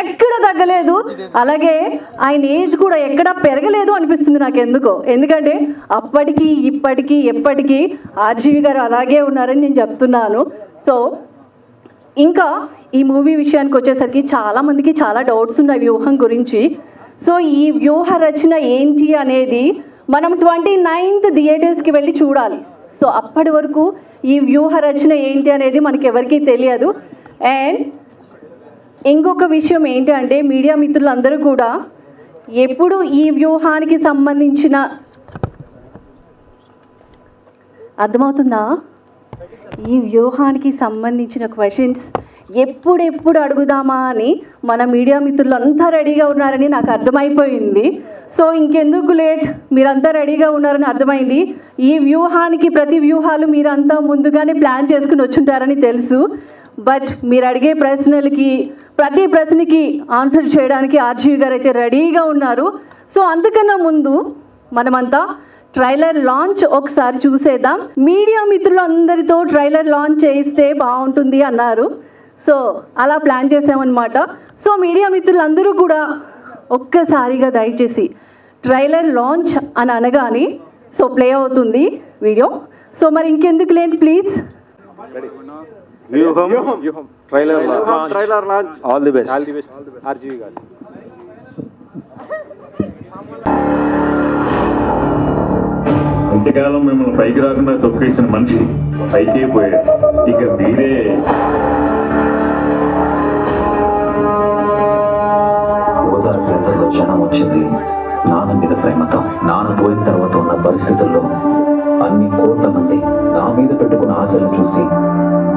ఎక్కడ తగ్గలేదు, అలాగే ఆయన ఏజ్ కూడా ఎక్కడ పెరగలేదు అనిపిస్తుంది నాకు ఎందుకో. ఎందుకంటే అప్పటికి ఇప్పటికీ ఎప్పటికీ ఆర్జీవి గారు అలాగే ఉన్నారని నేను చెప్తున్నాను. సో ఇంకా ఈ మూవీ విషయానికి వచ్చేసరికి చాలామందికి చాలా డౌట్స్ ఉన్నాయి వ్యూహం గురించి. సో ఈ వ్యూహ రచన ఏంటి అనేది మనం 29th థియేటర్స్కి వెళ్ళి చూడాలి. సో అప్పటి వరకు ఈ వ్యూహ రచన ఏంటి అనేది మనకి ఎవరికీ తెలియదు. అండ్ ఇంకొక విషయం ఏంటి అంటే మీడియా మిత్రులందరూ కూడా ఎప్పుడు ఈ వ్యూహానికి సంబంధించిన అర్థమవుతుందా, ఈ వ్యూహానికి సంబంధించిన క్వశ్చన్స్ ఎప్పుడెప్పుడు అడుగుదామా అని మన మీడియా మిత్రులు అంతా రెడీగా ఉన్నారని నాకు అర్థమైపోయింది. సో ఇంకెందుకు లేట్, మీరంతా రెడీగా ఉన్నారని అర్థమైంది. ఈ వ్యూహానికి ప్రతి వ్యూహాలు మీరంతా ముందుగానే ప్లాన్ చేసుకుని వచ్చుంటారని తెలుసు. బట్ మీరు అడిగే ప్రశ్నలకి ప్రతి ప్రశ్నకి ఆన్సర్ చేయడానికి ఆర్జీవి గారు అయితే రెడీగా ఉన్నారు. సో అందుకన్నా ముందు మనమంతా ట్రైలర్ లాంచ్ ఒకసారి చూసేద్దాం. మీడియా మిత్రులు అందరితో ట్రైలర్ లాంచ్ చేయిస్తే బాగుంటుంది అన్నారు. సో అలా ప్లాన్ చేసామన్నమాట. సో మీడియా మిత్రులందరూ కూడా ఒక్కసారిగా దయచేసి ట్రైలర్ లాంచ్ అని అనగానే సో ప్లే అవుతుంది వీడియో. సో మరి ఇంకెందుకు లేండి, please. Trailer launch all the best RGV గారు. ఇంతకాలం మిమ్మల్ని పైకి రాకుండా తొక్కేసిన మనిషి పైకే పోయాడు. ఇక మీరే ఓదార్పు ఎంతలో క్షణం వచ్చింది. నాన్న మీద ప్రేమతో నాన్న పోయిన తర్వాత ఉన్న పరిస్థితుల్లో అన్ని కోట్ల మంది నా మీద పెట్టుకున్న ఆశలను చూసి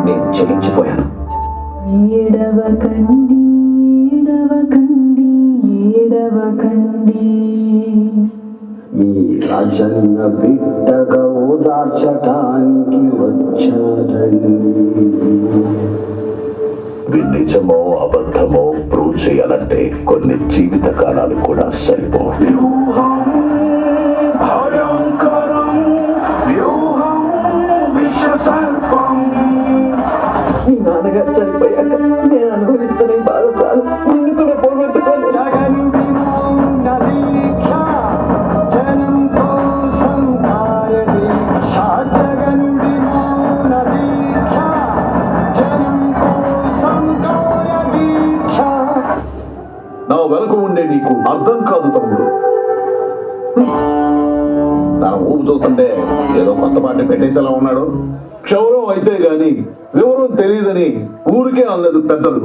నేను చెల్లించిపోయాను. ఏడవకండి ఏడవకండి ఏడవకండి, మీ రాజన్న బిడ్డగా ఓదార్చటానికి వచ్చారండి. నిజమో అబద్ధమో ప్రూవ్ చేయాలంటే కొన్ని జీవిత కాలాలు కూడా సరిపోవు. మీ నాన్నగారు చనిపోయాక నేను అనుభవిస్తున్న ఈ బాధసాలు నిన్ను కూడా పోగొట్టుకోను. నా వెనుక ఉండే నీకు అర్థం కాదు తమ్ముడు. తన ఊపు చూస్తుంటే ఏదో కొత్త పార్టీ పెట్టేసేలా ఉన్నాడు. క్షౌరం అయితే గాని వివరం తెలియదని ఊరికే అనలేదు పెద్దలు.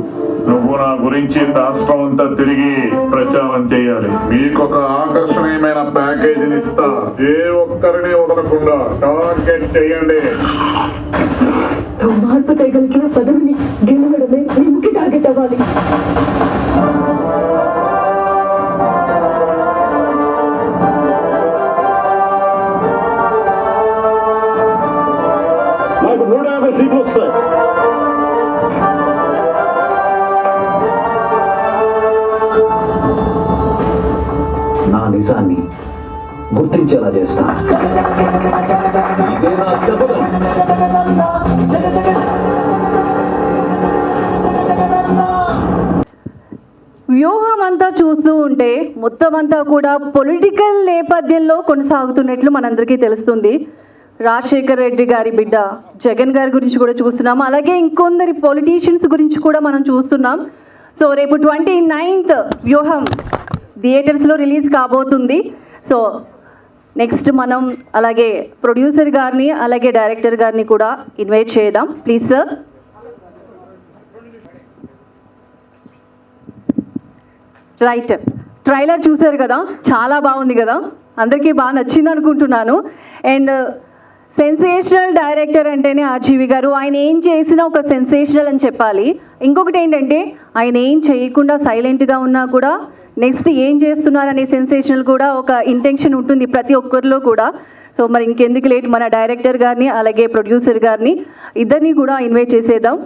నువ్వు నా గురించి రాష్ట్రం అంతా తిరిగి ప్రచారం చేయాలి. మీకొక ఆకర్షణీయమైన ప్యాకేజీని ఇస్తా. ఏ ఒక్కరిని వదలకుండా టార్గెట్ చేయండి. మార్పు తగ్గలిగిన పదవిని గెలవడమే మీ ముఖ్య టార్గెట్ అవ్వాలి. నాకు 150 సీట్లు వస్తాయి. నా నిజాన్ని గుర్తించేలా చేస్తా. ఇదే నా శపథం. వ్యూహం అంతా చూస్తూ ఉంటే మొత్తం అంతా కూడా పొలిటికల్ నేపథ్యంలో కొనసాగుతున్నట్లు మనందరికీ తెలుస్తుంది. రాజశేఖర్ రెడ్డి గారి బిడ్డ జగన్ గారి గురించి కూడా చూస్తున్నాం. అలాగే ఇంకొందరి పొలిటీషియన్స్ గురించి కూడా మనం చూస్తున్నాం. సో రేపు 29th వ్యూహం థియేటర్స్లో రిలీజ్ కాబోతుంది. సో నెక్స్ట్ మనం అలాగే ప్రొడ్యూసర్ గారిని అలాగే డైరెక్టర్ గారిని కూడా ఇన్వైట్ చేద్దాం. Please sir. రైట్, ట్రైలర్ చూసారు కదా, చాలా బాగుంది కదా, అందరికీ బాగా నచ్చింది అనుకుంటున్నాను. అండ్ సెన్సేషనల్ డైరెక్టర్ అంటేనే ఆర్జీవి గారు. ఆయన ఏం చేసినా ఒక సెన్సేషనల్ అని చెప్పాలి. ఇంకొకటి ఏంటంటే ఆయన ఏం చేయకుండా సైలెంట్గా ఉన్నా కూడా నెక్స్ట్ ఏం చేస్తున్నారనే సెన్సేషనల్ కూడా ఒక ఇంటెన్షన్ ఉంటుంది ప్రతి ఒక్కరిలో కూడా. సో మరి ఇంకెందుకు లేట్, మన డైరెక్టర్ గారిని అలాగే ప్రొడ్యూసర్ గారిని ఇద్దరిని కూడా ఇన్వైట్ చేసేద్దాం.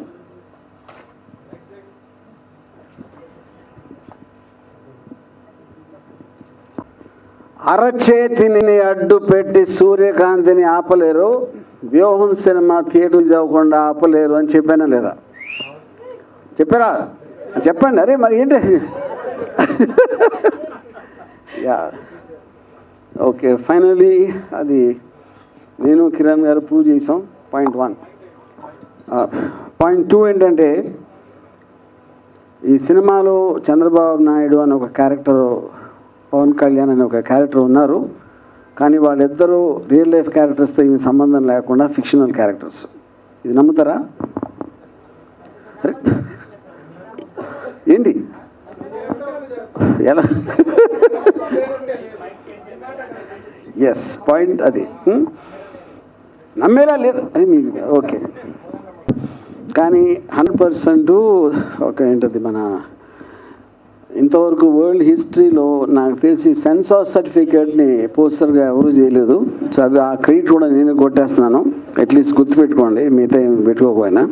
అరచేతిని అడ్డు పెట్టి సూర్యకాంతిని ఆపలేరు, వ్యూహం సినిమా థియేటర్ అవ్వకుండా ఆపలేరు అని చెప్పానా లేదా? చెప్పారా? చెప్పండి. అరే మరి ఏంటి? యా ఓకే, ఫైనలీ అది నేను కిరణ్ గారు ప్రూవ్ చేసాం. పాయింట్ 1. పాయింట్ 2 ఏంటంటే, ఈ సినిమాలో చంద్రబాబు నాయుడు అని ఒక క్యారెక్టర్, పవన్ కళ్యాణ్ అని ఒక క్యారెక్టర్ ఉన్నారు. కానీ వాళ్ళిద్దరూ రియల్ లైఫ్ క్యారెక్టర్స్తో ఏమి సంబంధం లేకుండా ఫిక్షనల్ క్యారెక్టర్స్. ఇది నమ్ముతారా? ఏంటి ఎలా? ఎస్, పాయింట్ అది. నమ్మేలా లేదు అని మీకు ఓకే. కానీ 100% ఒక ఏంటది, మన ఇంతవరకు వరల్డ్ హిస్టరీలో నాకు తెలిసి సెన్సార్ సర్టిఫికేట్ని పోస్టర్గా ఎవరు చేయలేదు. సో అది ఆ క్రెడిట్ కూడా నేను కొట్టేస్తున్నాను. అట్లీస్ట్ గుర్తుపెట్టుకోండి, మిగతా ఏమి పెట్టుకోకపోయినా.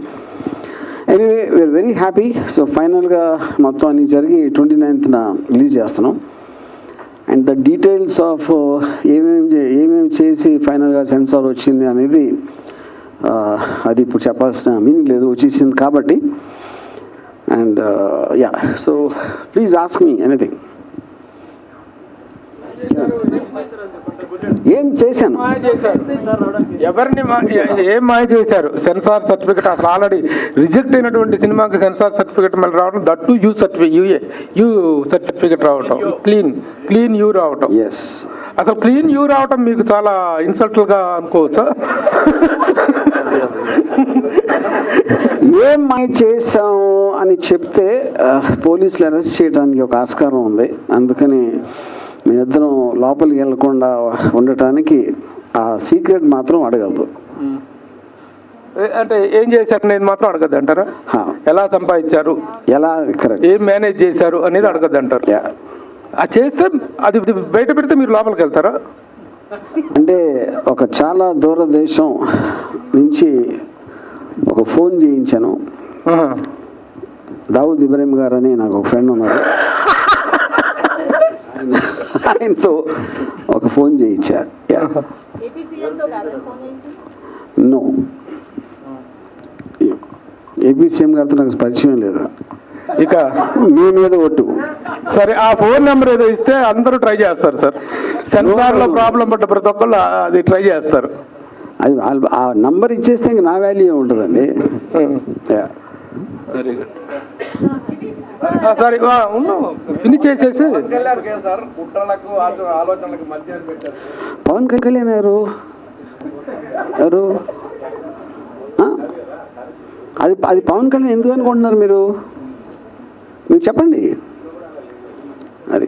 Anyway, we're very happy. So ఫైనల్గా మొత్తం అన్ని జరిగి 29th రిలీజ్ చేస్తున్నాం. అండ్ ద డీటెయిల్స్ ఆఫ్ ఏమేమి చేసి ఫైనల్గా సెన్సార్ వచ్చింది అనేది అది ఇప్పుడు చెప్పాల్సిన మీనింగ్ లేదు, వచ్చేసింది కాబట్టి. And yeah, so please ask me anything. ఏం చేశాను? ఎవరిని ఏం మాయ చేశారు? సెన్సార్ సర్టిఫికెట్ అసలు ఆల్రెడీ రిజెక్ట్ అయినటువంటి సినిమాకి సెన్సార్ సర్టిఫికెట్ మళ్ళీ రావడం, దట్టు యూ సర్టిఫికెట్ రావటం, క్లీన్ యూ రావటం. ఎస్, అసలు క్లీన్ యూ రావటం మీకు చాలా ఇన్సల్ట్గా అనుకోవచ్చా? ఏం మాయ చేసాము అని చెప్తే పోలీసులు అరెస్ట్ చేయడానికి ఒక ఆస్కారం ఉంది. అందుకని మీరిద్దరం లోపలికి వెళ్లకుండా ఉండటానికి ఆ సీక్రెట్ మాత్రం అడగలదు. అంటే ఏం చేశారు అనేది మాత్రం అడగద్దు అంటారా? ఎలా సంపాదించారు, ఎలా కరెక్ట్, ఏం మేనేజ్ చేశారు అనేది అడగద్దు అంటారు. అది చేస్తే అది బయట పెడితే మీరు లోపలికి వెళ్తారా? అంటే ఒక చాలా దూర దేశం నుంచి ఒక ఫోన్ చేయించాను. దావుద్ ఇబ్రాహిం గారు అని నాకు ఒక ఫ్రెండ్ ఉన్నారు. ఆయనతో ఒక ఫోన్ చేయించారు. నో, ఏపీ సీఎం గారితో నాకు పరిచయం లేదు. ఇక మీ మీద ఒట్టు. సరే, ఆ ఫోన్ నెంబర్ ఏదో ఇస్తే అందరూ ట్రై చేస్తారు సార్. సెన్సార్లో ప్రాబ్లం పడ్డ ప్రతి ఒక్కళ్ళు అది ట్రై చేస్తారు. అది ఆ నంబర్ ఇచ్చేస్తే ఇంక నా వాల్యూ ఉంటుందండి. Very good. సరే, ఫినిష్ చేసేసి పవన్ కళ్యాణ్ ఎవరు అది పవన్ కళ్యాణ్ ఎందుకు అనుకుంటున్నారు మీరు చెప్పండి. అది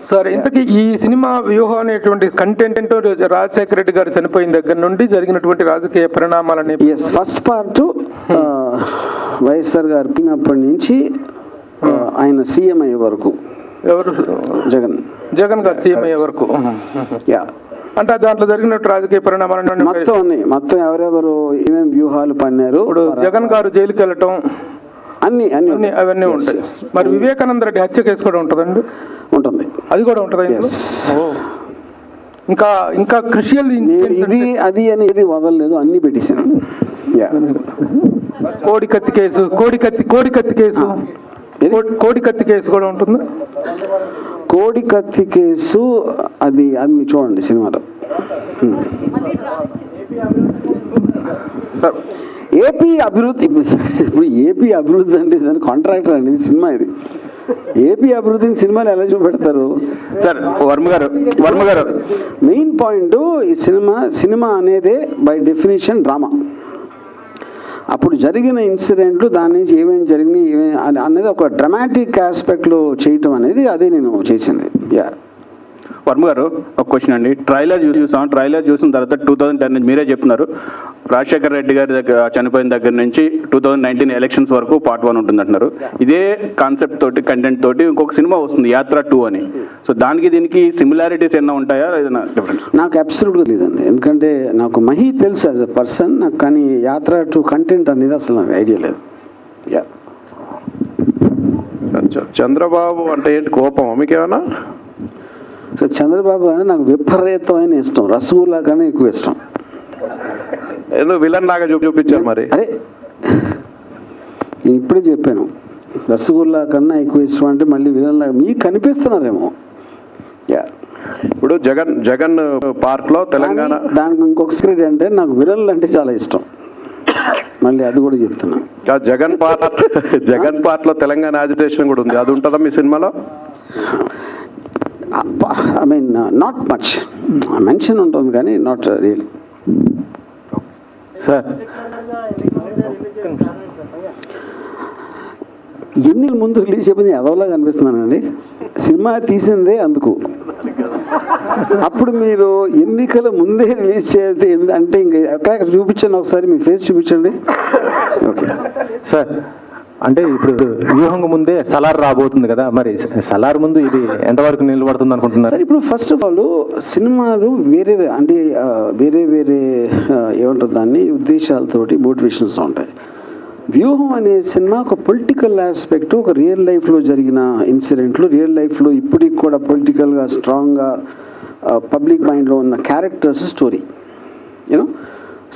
సార్, ఇంతకీ ఈ సినిమా వ్యూహం అనేటువంటి కంటెంట్ రాజశేఖర రెడ్డి గారు చనిపోయిన దగ్గర నుండి జరిగినటువంటి రాజకీయ పరిణామాలని. ఎస్, ఫస్ట్ పార్ట్ వైఎస్ఆర్ గారు పిన్నప్పటి నుంచి ఆయన సీఎం అయ్యే వరకు. ఎవరు? జగన్ గారు సీఎం అయ్యే వరకు. యా, అంటే దాంట్లో జరిగినట్టు రాజకీయ పరిణామాలు మొత్తం ఎవరెవరు ఏమేమి వ్యూహాలు పన్నారు. ఇప్పుడు జగన్ గారు జైలుకి వెళ్ళటం అన్ని అవన్నీ ఉంటాయి. మరి వివేకానంద రెడ్డి హత్య కేసు కూడా ఉంటుందండి? ఉంటుంది, అది కూడా ఉంటుంది. ఇంకా క్రిషియల్ ఇది అది అని ఇది వదలలేదు, అన్ని పెట్టేశాను. కోడికత్తి కేసు కూడా ఉంటుంది. కోడికత్తి కేసు అది మీరు చూడండి సినిమాలో. ఏపీ అభివృద్ధి, ఇప్పుడు ఏపీ అభివృద్ధి అంటే దాని కాంట్రాక్టర్ అండి సినిమా. ఇది ఏపీ అభివృద్ధిని సినిమాలు ఎలా చూపెడతారు సార్? వర్మ గారు మెయిన్ పాయింట్, ఈ సినిమా అనేదే బై డెఫినేషన్ డ్రామా. అప్పుడు జరిగిన ఇన్సిడెంట్లు, దాని నుంచి ఏమేమి జరిగినాయి అనేది ఒక డ్రామాటిక్ ఆస్పెక్ట్లో చేయటం అనేది అదే నేను చేసింది. యా, వర్మ గారు ఒక క్వశ్చన్ అండి. ట్రైలర్ చూసిన తర్వాత 2010 నుంచి మీరే చెప్తున్నారు రాజశేఖర రెడ్డి గారి దగ్గర చనిపోయిన దగ్గర నుంచి 2019 ఎలక్షన్స్ వరకు పార్ట్ 1 ఉంటుంది అంటున్నారు. ఇదే కాన్సెప్ట్ తోటి, కంటెంట్ తోటి ఇంకొక సినిమా వస్తుంది యాత్ర 2 అని. సో దానికి దీనికి సిమిలారిటీస్ ఏమైనా ఉంటాయా, ఏదైనా డిఫరెన్స్? నాకు అబ్సల్యూట్గా లేదండి. ఎందుకంటే నాకు మహి తెలుసు యాజ్ అ పర్సన్ నాకు, కానీ యాత్ర 2 కంటెంట్ అనేది అసలు నాకు ఐడియా లేదు. యా, చంద్రబాబు అంటే ఏంటి, కోపం మీకేమన్నా? సో చంద్రబాబు అంటే నాకు విపరీతమైన ఇష్టం, రసగుల్లా కన్నా ఎక్కువ ఇష్టం. ఏదో విలన్ లాగా చూపించారు. మరి అరే, నేను ఇప్పుడే చెప్పాను, రసగుల్లా కన్నా ఎక్కువ ఇష్టం అంటే మళ్ళీ విలన్లా మీకు కనిపిస్తున్నారేమో. యా, ఇప్పుడు జగన్ పార్క్లో తెలంగాణ దానికి ఇంకొక సీక్రెట్ అంటే నాకు విలన్లు అంటే చాలా ఇష్టం, మళ్ళీ అది కూడా చెప్తున్నా. జగన్ పార్క్లో తెలంగాణ యాజిటేషన్ కూడా ఉంది, అది ఉంటుందా మీ సినిమాలో? I mean not much mention ఉంటుంది కానీ నాట్ రియల్. సార్ ఎన్నికల ముందు రిలీజ్ చెప్పింది ఎదవలా కనిపిస్తున్నానండి, సినిమా తీసిందే అందుకు. అప్పుడు మీరు ఎన్నికల ముందే రిలీజ్ చేస్తే అంటే ఇంక ఎక్కడ చూపించండి, ఒకసారి మీ ఫేస్ చూపించండి. ఓకే సార్, అంటే ఇప్పుడు వ్యూహంగా ముందే సలార్ రాబోతుంది కదా, మరి సలార్ ముందు ఇది ఎంతవరకు నిలబడుతుంది అనుకుంటున్నారు? సార్, ఇప్పుడు ఫస్ట్ ఆఫ్ ఆల్ సినిమాలు వేరే అంటే వేరే ఏమంటారు దాన్ని ఉద్దేశాలతోటి మోటివేషన్స్ ఉంటాయి. వ్యూహం అనే సినిమా ఒక పొలిటికల్ ఆస్పెక్ట్, ఒక రియల్ లైఫ్లో జరిగిన ఇన్సిడెంట్లు, రియల్ లైఫ్లో ఇప్పటికి కూడా పొలిటికల్గా స్ట్రాంగ్గా పబ్లిక్ మైండ్లో ఉన్న క్యారెక్టర్స్ స్టోరీ. యూనో,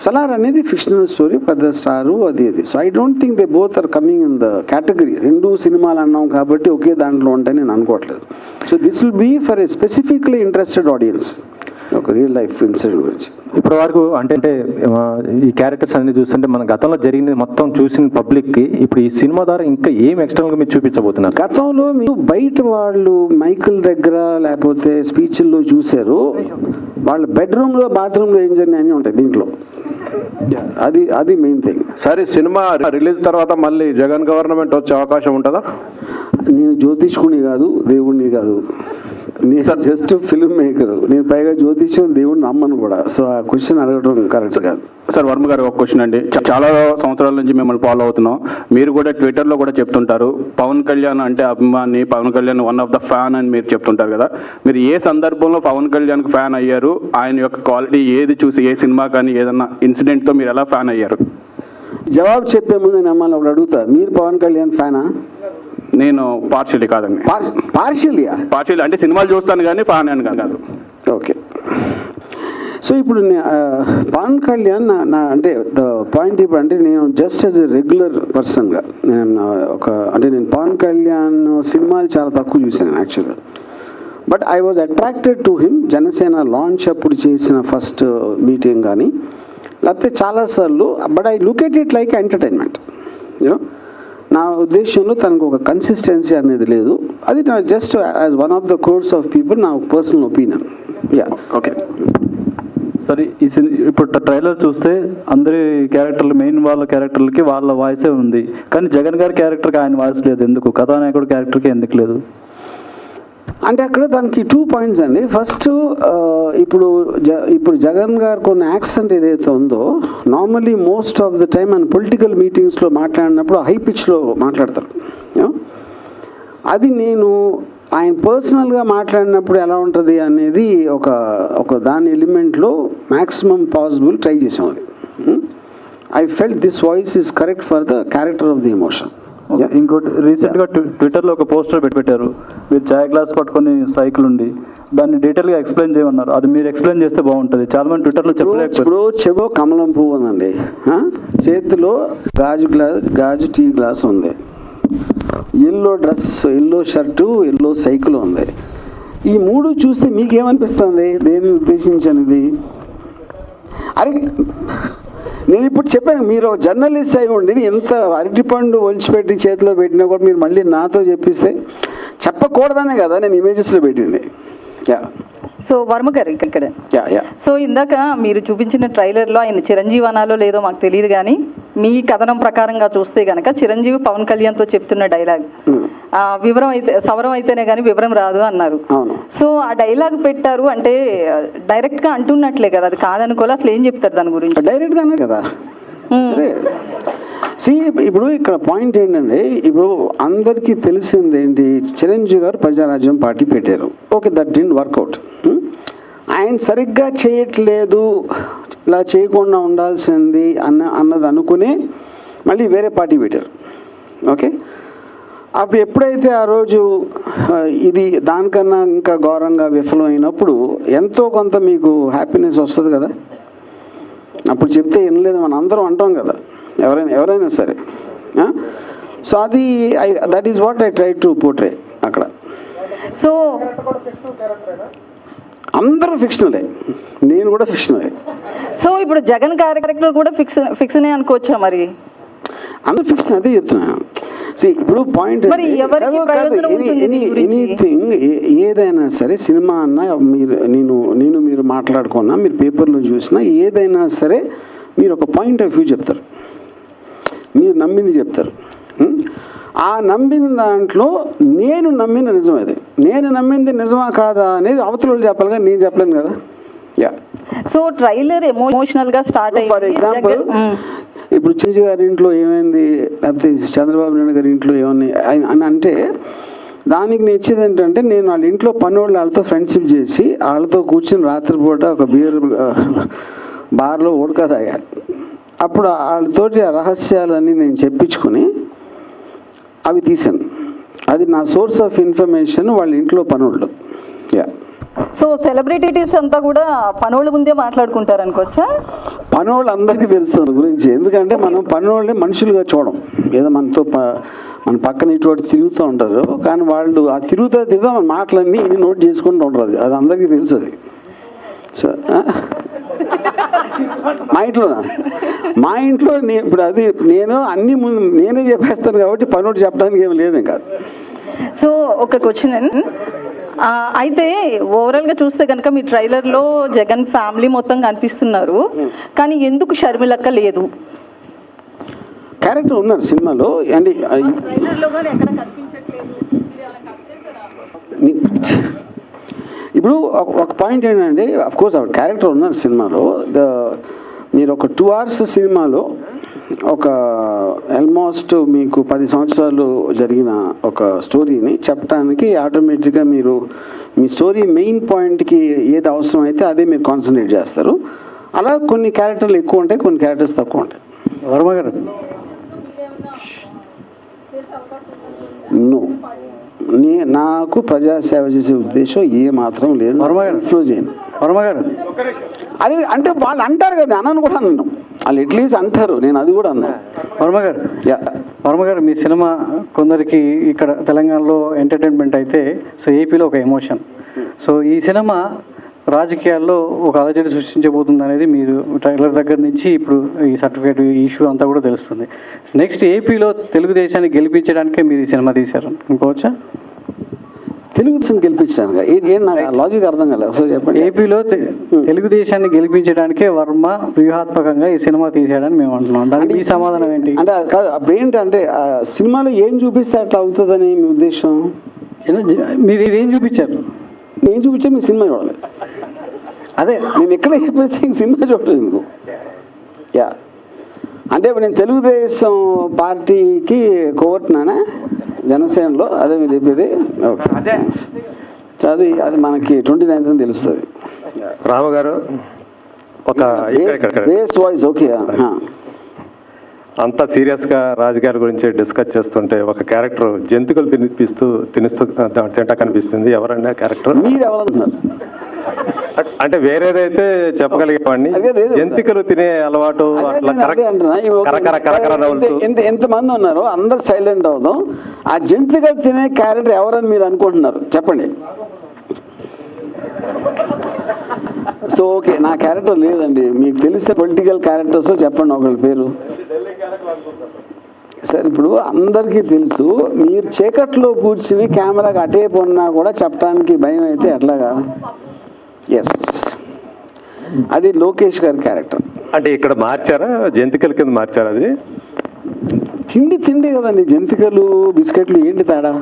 సలార్ అనేది ఫిక్షనల్ స్టోరీ, పెద్ద స్టారు అది. So I don't think they both are coming in the category. రెండు సినిమాలు అన్నాం కాబట్టి ఒకే దాంట్లో ఉంటాయని నేను అనుకోవట్లేదు. So this will be for a specifically interested audience, ఒక రియల్ లైఫ్ ఇన్సిడెంట్ గురించి. ఇప్పటి వరకు అంటే ఈ క్యారెక్టర్స్ అన్ని చూస్తుంటే మన గతంలో జరిగింది మొత్తం చూసిన పబ్లిక్కి ఇప్పుడు ఈ సినిమా ద్వారా ఇంకా ఏం ఎక్స్టర్నల్గా మీరు చూపించబోతున్నారు? గతంలో మీరు బయట వాళ్ళు మైకుల దగ్గర లేకపోతే స్పీచ్ల్లో చూశారు, వాళ్ళ బెడ్రూమ్లో బాత్రూంలో ఏం జరిగినాయని ఉంటాయి దీంట్లో. అది మెయిన్ థింగ్. సరే, సినిమా రిలీజ్ తర్వాత మళ్ళీ జగన్ గవర్నమెంట్ వచ్చే అవకాశం ఉంటుందా? నేను జ్యోతిష్కుని కాదు, దేవుణ్ణి కాదు, నేను జస్ట్ ఫిల్మ్ మేకర్. నేను పైగా జ్యోతిష్యం దేవుడిని నమ్మను కూడా. సో ఆ క్వశ్చన్ అడగడం కరెక్ట్ కాదు. సార్, వర్మ గారు ఒక క్వశ్చన్ అండి. చాలా సంవత్సరాల నుంచి మిమ్మల్ని ఫాలో అవుతున్నాం. మీరు కూడా ట్విట్టర్లో కూడా చెప్తుంటారు పవన్ కళ్యాణ్ అంటే అభిమాని, Pawan Kalyan one of the fan అని మీరు చెప్తుంటారు కదా. మీరు ఏ సందర్భంలో పవన్ కళ్యాణ్కి ఫ్యాన్ అయ్యారు? ఆయన యొక్క క్వాలిటీ ఏది చూసి, ఏ సినిమా కానీ ఏదన్నా ఇన్సిడెంట్తో మీరు ఎలా ఫ్యాన్ అయ్యారు? జవాబు చెప్పే ముందు నమ్మల్ని ఒకటి అడుగుతా, మీరు పవన్ కళ్యాణ్ ఫ్యానా? నేను పార్షియలీ కాదండి. పార్షియలీ అంటే సినిమాలు చూస్తాను కానీ ఫ్యాన్ అని కాదు. ఓకే, సో ఇప్పుడు పవన్ కళ్యాణ్ నా అంటే ద పాయింట్ ఇప్పుడు అంటే నేను జస్ట్ యాజ్ ఎ రెగ్యులర్ పర్సన్గా నేను పవన్ కళ్యాణ్ సినిమాలు చాలా తక్కువ చూశాను యాక్చువల్గా. But I was attracted to him. Janasena launch అప్పుడు చేసిన ఫస్ట్ మీటింగ్ కానీ లేకపోతే చాలాసార్లు. But I look at it like entertainment. You know, నా ఉద్దేశంలో తనకు ఒక కన్సిస్టెన్సీ అనేది లేదు. అది నా just as one of the course of people నా పర్సనల్ ఒపీనియన్. Yeah, okay. సరే, ఇప్పుడు ట్రైలర్ చూస్తే అందరి క్యారెక్టర్లు, మెయిన్ వాళ్ళ క్యారెక్టర్లకి వాళ్ళ వాయిసే ఉంది, కానీ జగన్ గారి క్యారెక్టర్కి ఆయన వాయిస్ లేదు. ఎందుకు? కథానాయకుడు క్యారెక్టర్కి ఎందుకు లేదు? అంటే అక్కడ దానికి 2 పాయింట్స్ అండి. ఫస్ట్, ఇప్పుడు జగన్ గారు కొన్ని యాక్సెంట్ ఏదైతే ఉందో, normally most of the time ఆయన పొలిటికల్ మీటింగ్స్లో మాట్లాడినప్పుడు హై పిచ్లో మాట్లాడతారు. అది నేను ఆయన పర్సనల్గా మాట్లాడినప్పుడు ఎలా ఉంటుంది అనేది ఒక దాని ఎలిమెంట్లో మ్యాక్సిమం పాసిబుల్ ట్రై చేసాం. అది I felt this voice is correct for the character of the emotion. ఇంకోటి, రీసెంట్గా ట్విట్టర్లో ఒక పోస్టర్ పెట్టారు, మీరు చాయ్ గ్లాస్ పట్టుకొని సైకిల్ ఉండి దాన్ని డీటెయిల్గా ఎక్స్ప్లెయిన్ చేయమన్నారు. అది మీరు ఎక్స్ప్లెయిన్ చేస్తే బాగుంటుంది. చాలా మంది ట్విట్టర్లో చెప్పలేకపోతే. ఇప్పుడు చెవో కమలం పువ్వు ఉందండి, చేతిలో గాజు టీ గ్లాస్ ఉంది, yellow dress, yellow shirt, yellow cycle ఉంది. ఈ 3 చూస్తే మీకేమనిపిస్తుంది? దేన్ని ఉద్దేశించనిది? అరే, నేను ఇప్పుడు చెప్పాను, మీరు జర్నలిస్ట్ అయి ఉండి ఎంత అరటిపండు ఒలిచిపెట్టి చేతిలో పెట్టినా కూడా మీరు మళ్ళీ నాతో చెప్పిస్తే చెప్పకూడదనే కదా నేను ఇమేజెస్లో పెట్టింది. యా, సో వర్మ గారు ఇక్కడ సో ఇందాక మీరు చూపించిన ట్రైలర్లో ఆయన చిరంజీవి అనాలో లేదో మాకు తెలియదు, కానీ మీ కథనం ప్రకారంగా చూస్తే కనుక చిరంజీవి పవన్ కళ్యాణ్తో చెప్తున్న డైలాగ్ వివరం అయితే సవరం అయితేనే కానీ వివరం రాదు అన్నారు. సో ఆ డైలాగ్ పెట్టారు అంటే డైరెక్ట్గా అంటున్నట్లే కదా, అది కాదనుకోవాలి. అసలు ఏం చెప్తారు దాని గురించి? డైరెక్ట్గానే కదా. ఇప్పుడు ఇక్కడ పాయింట్ ఏంటంటే, ఇప్పుడు అందరికీ తెలిసింది ఏంటి, చిరంజీవి గారు ప్రజారాజ్యం పార్టీ పెట్టారు. Okay, that didn't work out. ఆయన సరిగ్గా చేయట్లేదు, ఇలా చేయకుండా ఉండాల్సింది అన్నది అనుకునే మళ్ళీ వేరే పార్టీ పెట్టారు. ఓకే, అప్పుడు ఎప్పుడైతే ఆ రోజు ఇది దానికన్నా ఇంకా ఘోరంగా విఫలమైనప్పుడు ఎంతో కొంత మీకు హ్యాపీనెస్ వస్తుంది కదా. అప్పుడు చెప్తే వినలేదు మనం అందరం అంటాం కదా, ఎవరైనా సరే. సో అది that is what I try to portray అక్కడ. సో అందరూ ఫిక్షనలే, నేను కూడా ఫిక్షనలే. సో ఇప్పుడు జగన్ క్యారెక్టర్ కూడా ఫిక్షన్ అనుకోవచ్చా మరి? అందరూ ఫిక్షన్, అదే చెప్తున్నాను. ఇప్పుడు పాయింట్ ఎనీథింగ్ ఏదైనా సరే, సినిమా అన్నా మీరు మాట్లాడుకున్నా, మీరు పేపర్లో చూసినా, ఏదైనా సరే మీరు ఒక పాయింట్ ఆఫ్ వ్యూ చెప్తారు, మీరు నమ్మింది చెప్తారు. ఆ నమ్మిన దాంట్లో నేను నమ్మిన నిజం అది, నేను నమ్మింది నిజమా కాదా అనేది అవతల వాళ్ళు చెప్పాలి కానీ నేను చెప్పలేను కదా. యా. సో ట్రైలర్ ఎమోషనల్గా స్టార్ట్ అయ్యింది. ఫర్ ఎగ్జాంపుల్ ఇప్పుడు చిరంజీవి గారి ఇంట్లో ఏమైంది, లేకపోతే చంద్రబాబు నాయుడు గారి ఇంట్లో ఏమన్నా అని అంటే దానికి నేను ఇచ్చేది ఏంటంటే, నేను వాళ్ళ ఇంట్లో పనోళ్ళు వాళ్ళతో ఫ్రెండ్షిప్ చేసి వాళ్ళతో కూర్చొని రాత్రిపూట ఒక బియర్ బార్లో ఉడక తాగా, అప్పుడు వాళ్ళతోటి ఆ రహస్యాలన్నీ నేను చెప్పించుకొని అవి తీసాను. అది నా సోర్స్ ఆఫ్ ఇన్ఫర్మేషన్ వాళ్ళ ఇంట్లో పనోళ్ళు. యా. సో సెలబ్రిటీస్ అంతా కూడా పనోళ్ళ ముందే మాట్లాడుకుంటారు అనుకోవచ్చా? పనోళ్ళు అందరికీ తెలుస్తుంది గురించి, ఎందుకంటే మనం పనోళ్ళని మనుషులుగా చూడం. ఏదో మనతో మన పక్కన ఇటువంటి తిరుగుతూ ఉంటారు, కానీ వాళ్ళు ఆ తిరుగుతా మన మాటలన్నీ నోట్ చేసుకుంటూ ఉంటారు. అది అందరికీ తెలుసు. అది సో మా ఇంట్లో ఇప్పుడు అది నేను అన్ని ముందు నేనే చెప్పేస్తాను కాబట్టి పనోడు చెప్పడానికి ఏమి లేదు ఇంకా. సో ఒక క్వశ్చన్, అయితే ఓవరాల్గా చూస్తే కనుక మీ ట్రైలర్లో జగన్ ఫ్యామిలీ మొత్తం కనిపిస్తున్నారు, కానీ ఎందుకు షర్మిలక్క లేదు? క్యారెక్టర్ ఉన్నారు సినిమాలో అండి. ఇప్పుడు ఒక పాయింట్ ఏంటంటే, అఫ్కోర్స్ ఆవిడ క్యారెక్టర్ ఉన్నారు సినిమాలో. మీరు ఒక 2 hours సినిమాలో ఒక ఆల్మోస్ట్ మీకు 10 సంవత్సరాలు జరిగిన ఒక స్టోరీని చెప్పడానికి ఆటోమేటిక్గా మీరు మీ స్టోరీ మెయిన్ పాయింట్కి ఏది అవసరం అయితే అదే మీరు కాన్సన్ట్రేట్ చేస్తారు. అలా కొన్ని క్యారెక్టర్లు ఎక్కువ ఉంటాయి, కొన్ని క్యారెక్టర్స్ తక్కువ ఉంటాయి. వర్మ గారు, నాకు ప్రజాసేవ చేసే ఉద్దేశం ఏ మాత్రం లేదు. ఫ్లో చేయను. వర్మ గారు, అది అంటే వాళ్ళు అంటారు కదా, అన్నాను కూడా అన్నాను, వాళ్ళు అట్లీస్ట్ అంటారు, నేను అది కూడా అన్నా. వర్మ గారు, వర్మ గారు, మీ సినిమా కొందరికి ఇక్కడ తెలంగాణలో ఎంటర్టైన్మెంట్ అయితే, సో ఏపీలో ఒక ఎమోషన్. సో ఈ సినిమా రాజకీయాల్లో ఒక అలజడి సృష్టించబోతుంది అనేది మీరు ట్రైలర్ దగ్గర నుంచి ఇప్పుడు ఈ సర్టిఫికేట్ ఇష్యూ అంతా కూడా తెలుస్తుంది. నెక్స్ట్ ఏపీలో తెలుగుదేశాన్ని గెలిపించడానికే మీరు ఈ సినిమా తీశారు అనుకోవచ్చా? తెలుగుదేశం గెలిపించాను, నాకు లాజిక్ అర్థం కాలేదు, ఒకసారి చెప్పండి. ఏపీలో తెలుగుదేశాన్ని గెలిపించడానికే వర్మ వ్యూహాత్మకంగా ఈ సినిమా తీసాడని మేము అంటున్నాం. దానికి ఈ సమాధానం ఏంటి? అంటే కాదు, అప్పుడు ఏంటంటే సినిమాలో ఏం చూపిస్తే అట్లా అవుతుందని మీ ఉద్దేశం? మీరు ఏం చూపించారు? నేను చూపించా, మీ సినిమా చూడాలి. అదే నేను ఎక్కడ చెప్పేస్తే సినిమా చూడలేదు ఎందుకు. యా, అంటే ఇప్పుడు నేను తెలుగుదేశం పార్టీకి కోవట్నానా జనసేనలో, అదే మీరు చెప్పేది. అది మనకి 29th తెలుస్తుంది. రామగారు, ఒక బేస్ వాయిస్ ఓకే. అంతా సీరియస్గా రాజకీయాల గురించి డిస్కస్ చేస్తుంటే ఒక క్యారెక్టర్ జంతికలు తినిస్తూ తింటా కనిపిస్తుంది. ఎవరన్నా క్యారెక్టర్? మీరు ఎవరన్నారు? అంటే వేరేదైతే చెప్పగలిగేవాడిని, జంతికలు తినే అలవాటు అట్లా ఎంతమంది ఉన్నారు, అందరు సైలెంట్ అవుదాం. ఆ జంతికలు తినే క్యారెక్టర్ ఎవరని మీరు అనుకుంటున్నారు చెప్పండి. సో ఓకే, నా క్యారెక్టర్ లేదండి. మీకు తెలిస్తే పొలిటికల్ క్యారెక్టర్స్ చెప్పండి ఒకళ్ళ పేరు. సార్ ఇప్పుడు అందరికీ తెలుసు, మీరు చీకట్లో కూర్చుని కెమెరాకి అటే పొన్నా కూడా చెప్పడానికి భయం అయితే ఎట్లాగా? ఎస్, అది లోకేష్ గారి క్యారెక్టర్. అంటే ఇక్కడ మార్చారా, జంతికల కింద మార్చారా? అది తిండి కదండి, జంతికలు బిస్కెట్లు ఏంటి తేడా?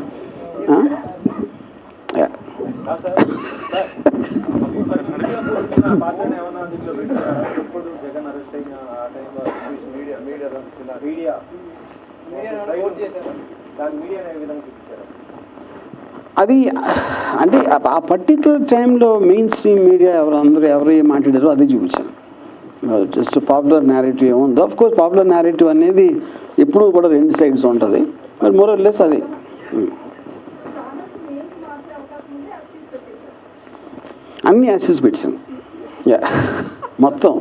అది అంటే ఆ పర్టికులర్ టైంలో మెయిన్ స్ట్రీమ్ మీడియా ఎవరు ఏం మాట్లాడారో అది చూపించాను. జస్ట్ పాపులర్ నేరేటివ్ ఏముందో, ఆఫ్ కోర్స్ పాపులర్ నేరేటివ్ అనేది ఎప్పుడూ కూడా 2 sides ఉంటుంది. మరి మోర్ ఆర్ లెస్ అది అన్ని యాక్సెస్ పెట్టాను. యా, మొత్తం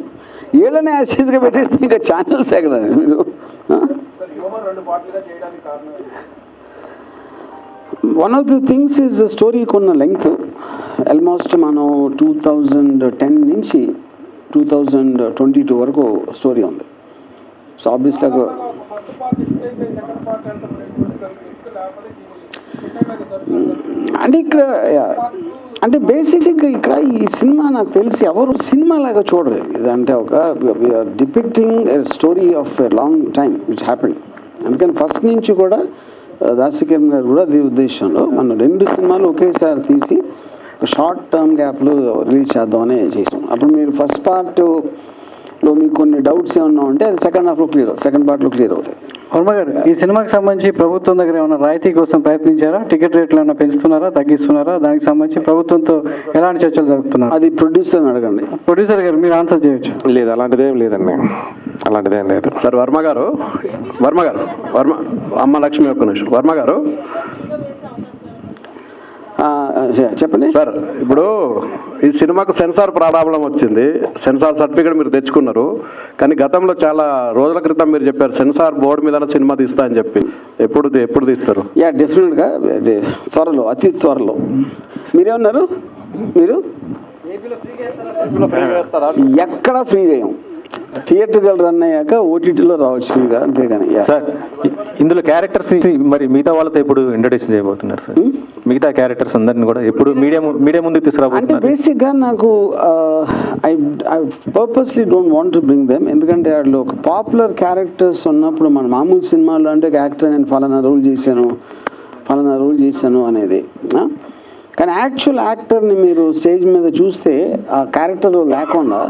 ఏళ్ళనే యాక్సెస్గా పెట్టేస్తే ఇంకా ఛానల్స్ ఎక్కడ మీరు one of the things is స్టోరీకి ఉన్న లెంగ్త్ ఆల్మోస్ట్ మనం 2010 నుంచి 2022 వరకు స్టోరీ ఉంది. సో ఆబ్వియస్లీ అంటే ఇక్కడ అంటే బేసిక్గా ఇక్కడ ఈ సినిమా నాకు తెలిసి ఎవరు సినిమా లాగా చూడలేదు. ఇదంటే ఒక depicting story of a long time which happened. అందుకని ఫస్ట్ నుంచి కూడా దాసికిరణ్ గారు కూడా అదే ఉద్దేశంలో మనం 2 సినిమాలు ఒకేసారి తీసి షార్ట్ టర్మ్ గ్యాప్లు రిలీజ్ చేద్దామని చేసాం. అప్పుడు మీరు ఫస్ట్ పార్ట్లో మీకు కొన్ని డౌట్స్ ఏమన్నా ఉంటే అది సెకండ్ పార్ట్లో క్లియర్ అవుతాయి. వర్మ గారు, ఈ సినిమాకి సంబంధించి ప్రభుత్వం దగ్గర ఏమైనా రాయితీ కోసం ప్రయత్నించారా? టికెట్ రేట్లు ఏమైనా పెంచుతున్నారా, తగ్గిస్తున్నారా? దానికి సంబంధించి ప్రభుత్వంతో ఎలాంటి చర్చలు జరుపుతున్నారు? అది ప్రొడ్యూసర్ని అడగండి. ప్రొడ్యూసర్ గారు మీరు ఆన్సర్ చేయొచ్చు. లేదు, అలాంటిదేం లేదండి, అలాంటిదేం లేదు. సార్ వర్మ గారు అమ్మ లక్ష్మి ఒక్క నిమిషం. వర్మ గారు చెప్పండి సార్. ఇప్పుడు ఈ సినిమాకు సెన్సార్ ప్రాబ్లం వచ్చింది, సెన్సార్ సర్టిఫికేట్ మీరు తెచ్చుకున్నారు, కానీ గతంలో చాలా రోజుల క్రితం మీరు చెప్పారు సెన్సార్ బోర్డు మీద సినిమా తీస్తా అని చెప్పి. ఎప్పుడు తీస్తారు? డెఫినెట్గా త్వరలో, అతి త్వరలో. మీరేమన్నారు? మీరు ఎక్కడ ఫ్రీ చేయం, థియేటర్కి రన్ అయ్యాక ఓటీటీలో రావచ్చు ఫ్రీగా, అంతేగాని. సార్ ఇందులో క్యారెక్టర్స్ మరి మిగతా వాళ్ళతో ఎప్పుడు ఇంట్రొడ్యూషన్ చేయబోతున్నారు సార్? మిగతా క్యారెక్టర్స్ అందరిని కూడా ఎప్పుడు మీడియా ముందుకు తీసుకురాబోతున్నారు? అంటే బేసిక్గా నాకు I purposely don't want to bring them. ఎందుకంటే వాళ్ళు ఒక పాపులర్ క్యారెక్టర్స్ ఉన్నప్పుడు మన మామూలు సినిమాల్లో అంటే యాక్టర్ నేను ఫలానా రోల్ చేశాను అనేది. కానీ యాక్చువల్ యాక్టర్ని మీరు స్టేజ్ మీద చూస్తే ఆ క్యారెక్టర్ లేకుండా,